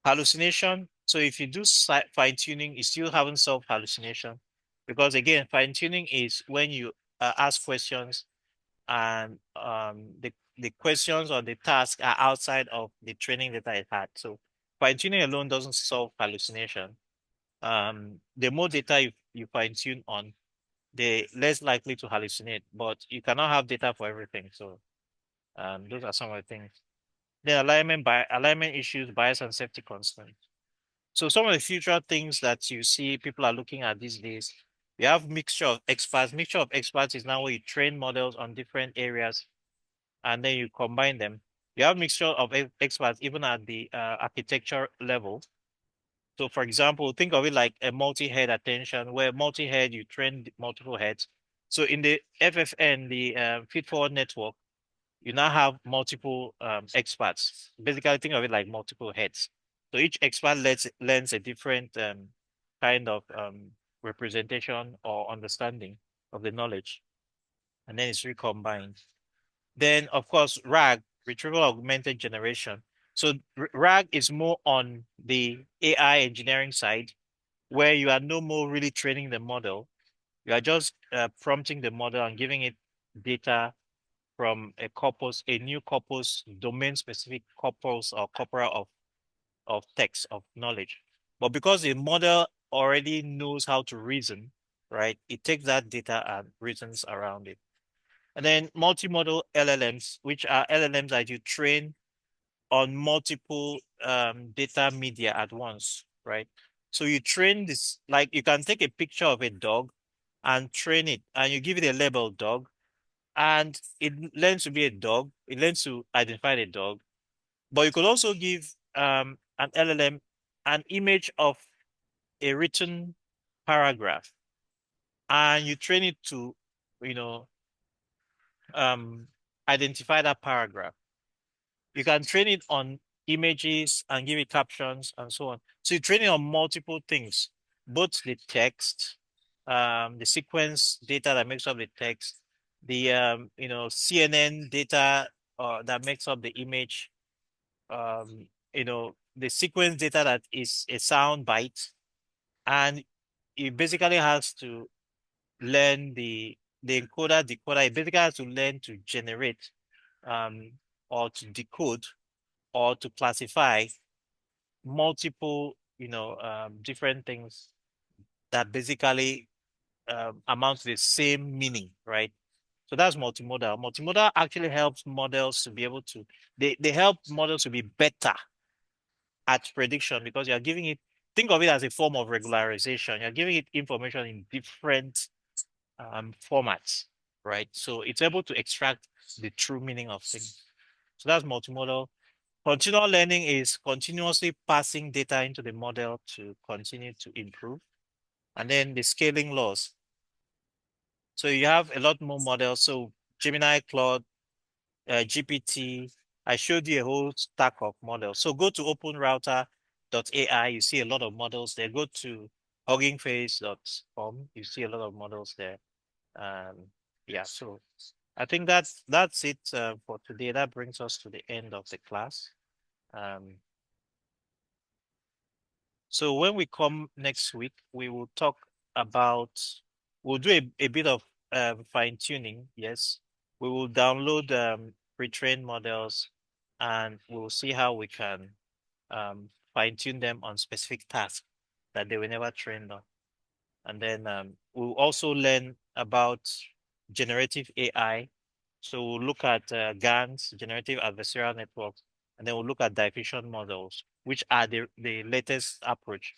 Hallucination. So if you do fine tuning, you still haven't solved hallucination, because again, fine tuning is when you ask questions and the questions or the task are outside of the training data it had. So fine tuning alone doesn't solve hallucination. The more data you fine tune on, the less likely to hallucinate. But you cannot have data for everything. So those are some of the things. Then alignment issues, bias and safety concerns. So some of the future things that you see people are looking at these days, we have mixture of experts. Mixture of experts is now where you train models on different areas and then you combine them. You have mixture of experts even at the architecture level. So for example, think of it like a multi-head attention where multi-head you train multiple heads. So in the FFN, the feed-forward network, you now have multiple experts. Basically, think of it like multiple heads. So each expert learns a different kind of representation or understanding of the knowledge, and then it's recombined. Then, of course, RAG, retrieval augmented generation. So RAG is more on the AI engineering side, where you are no more really training the model. You are just prompting the model and giving it data from a corpus, a new corpus, domain-specific corpus or corpora of text, of knowledge. But because the model already knows how to reason, right, it takes that data and reasons around it. And then multimodal LLMs, which are LLMs that you train on multiple data media at once, right? So you train this, like you can take a picture of a dog and train it, and you give it a label dog, and it learns to be a dog. It learns to identify the dog. But you could also give an LLM an image of a written paragraph, and you train it to, you know, um, identify that paragraph. You can train it on images and give it captions and so on. So you train it on multiple things, both the text, the sequence data that makes up the text, the CNN data that makes up the image, the sequence data that is a sound bite, and it basically has to learn the encoder decoder. It basically has to learn to generate um or to decode or to classify multiple, different things that basically amount to the same meaning, right? So that's multimodal. Multimodal actually helps models to be able to, they help models to be better at prediction because you're giving it, think of it as a form of regularization. You're giving it information in different formats, right? So it's able to extract the true meaning of things. So that's multimodal. Continual learning is continuously passing data into the model to continue to improve. And then the scaling laws. So you have a lot more models. So Gemini, Claude, GPT, I showed you a whole stack of models. So go to openrouter.ai, you see a lot of models there. Go to huggingface.com, you see a lot of models there. Yeah, so I think that's it for today. That brings us to the end of the class. Um, So when we come next week, we will talk about, we'll do a bit of fine tuning. Yes, we will download pre-trained models and we'll see how we can fine tune them on specific tasks that they were never trained on. And then we'll also learn about generative AI. So we'll look at GANs, generative adversarial networks, and then we'll look at diffusion models, which are the latest approach.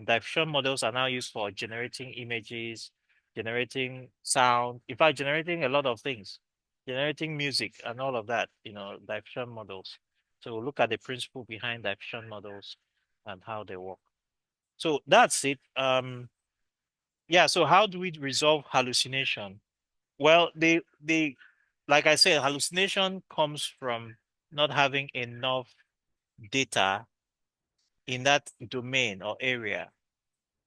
Diffusion models are now used for generating images, generating sound, in fact, generating a lot of things, generating music and all of that, diffusion models. So we'll look at the principle behind diffusion models and how they work. So that's it. Yeah, so how do we resolve hallucination? Well, like I said, hallucination comes from not having enough data in that domain or area.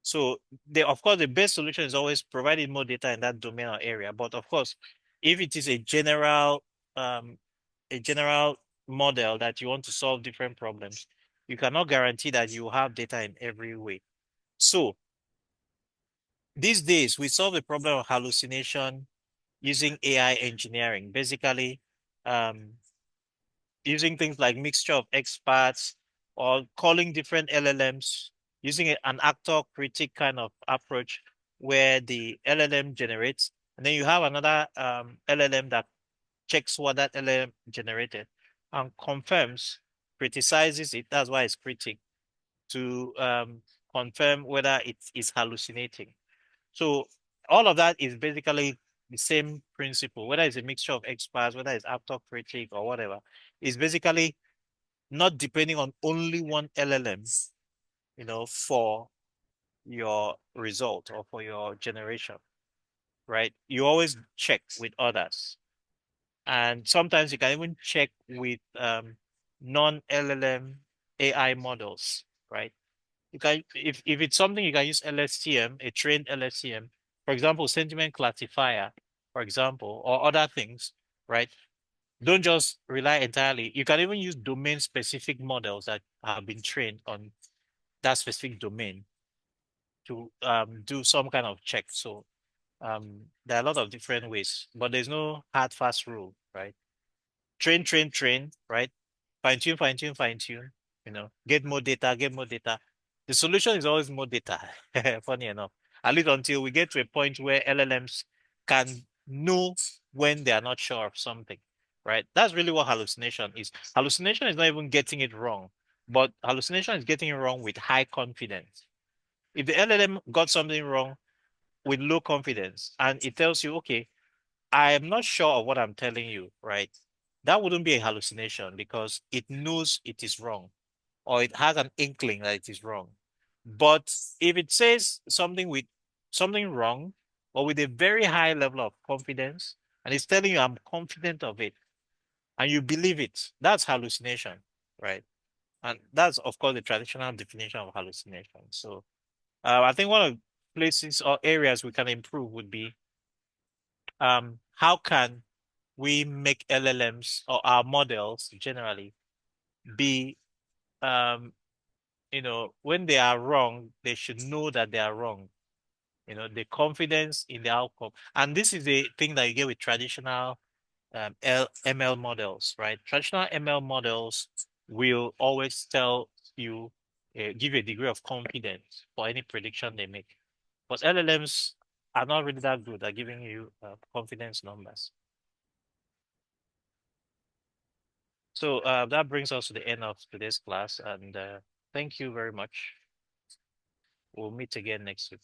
So of course, the best solution is always providing more data in that domain or area. But of course, if it is um, a general model that you want to solve different problems, you cannot guarantee that you have data in every way. So these days, we solve the problem of hallucination using AI engineering, basically um, using things like mixture of experts or calling different LLMs, using an actor critic kind of approach where the LLM generates, and then you have another LLM that checks what that LLM generated and confirms, criticizes it. That's why it's critic to confirm whether it is hallucinating. So all of that is basically the same principle, whether it's a mixture of experts, whether it's actor critic or whatever, is basically not depending on only one LLM, for your result or for your generation, right? You always check with others. And sometimes you can even check with non-LLM AI models, right? You can, if it's something you can use LSTM, a trained LSTM, for example, sentiment classifier, for example, or other things, right? Don't just rely entirely. You can even use domain specific models that have been trained on that specific domain to do some kind of check. So there are a lot of different ways, but there's no hard fast rule, right? Train, train, train, right? Fine tune, fine tune, fine tune, get more data, get more data. The solution is always more data, funny enough, at least until we get to a point where LLMs can know when they are not sure of something, right? That's really what hallucination is. Hallucination is not even getting it wrong, but hallucination is getting it wrong with high confidence. If the LLM got something wrong with low confidence and it tells you, okay, I am not sure of what I'm telling you, right? That wouldn't be a hallucination because it knows it is wrong or it has an inkling that it is wrong. But if it says something with something wrong or with a very high level of confidence and it's telling you I'm confident of it and you believe it, that's hallucination, right? And that's of course the traditional definition of hallucination. So I think one of the places or areas we can improve would be how can we make LLMs or our models generally be, when they are wrong, they should know that they are wrong. The confidence in the outcome. And this is a thing that you get with traditional ML models, right? Traditional ML models will always tell you, give you a degree of confidence for any prediction they make. But LLMs are not really that good at giving you confidence numbers. So that brings us to the end of today's class, and thank you very much. We'll meet again next week.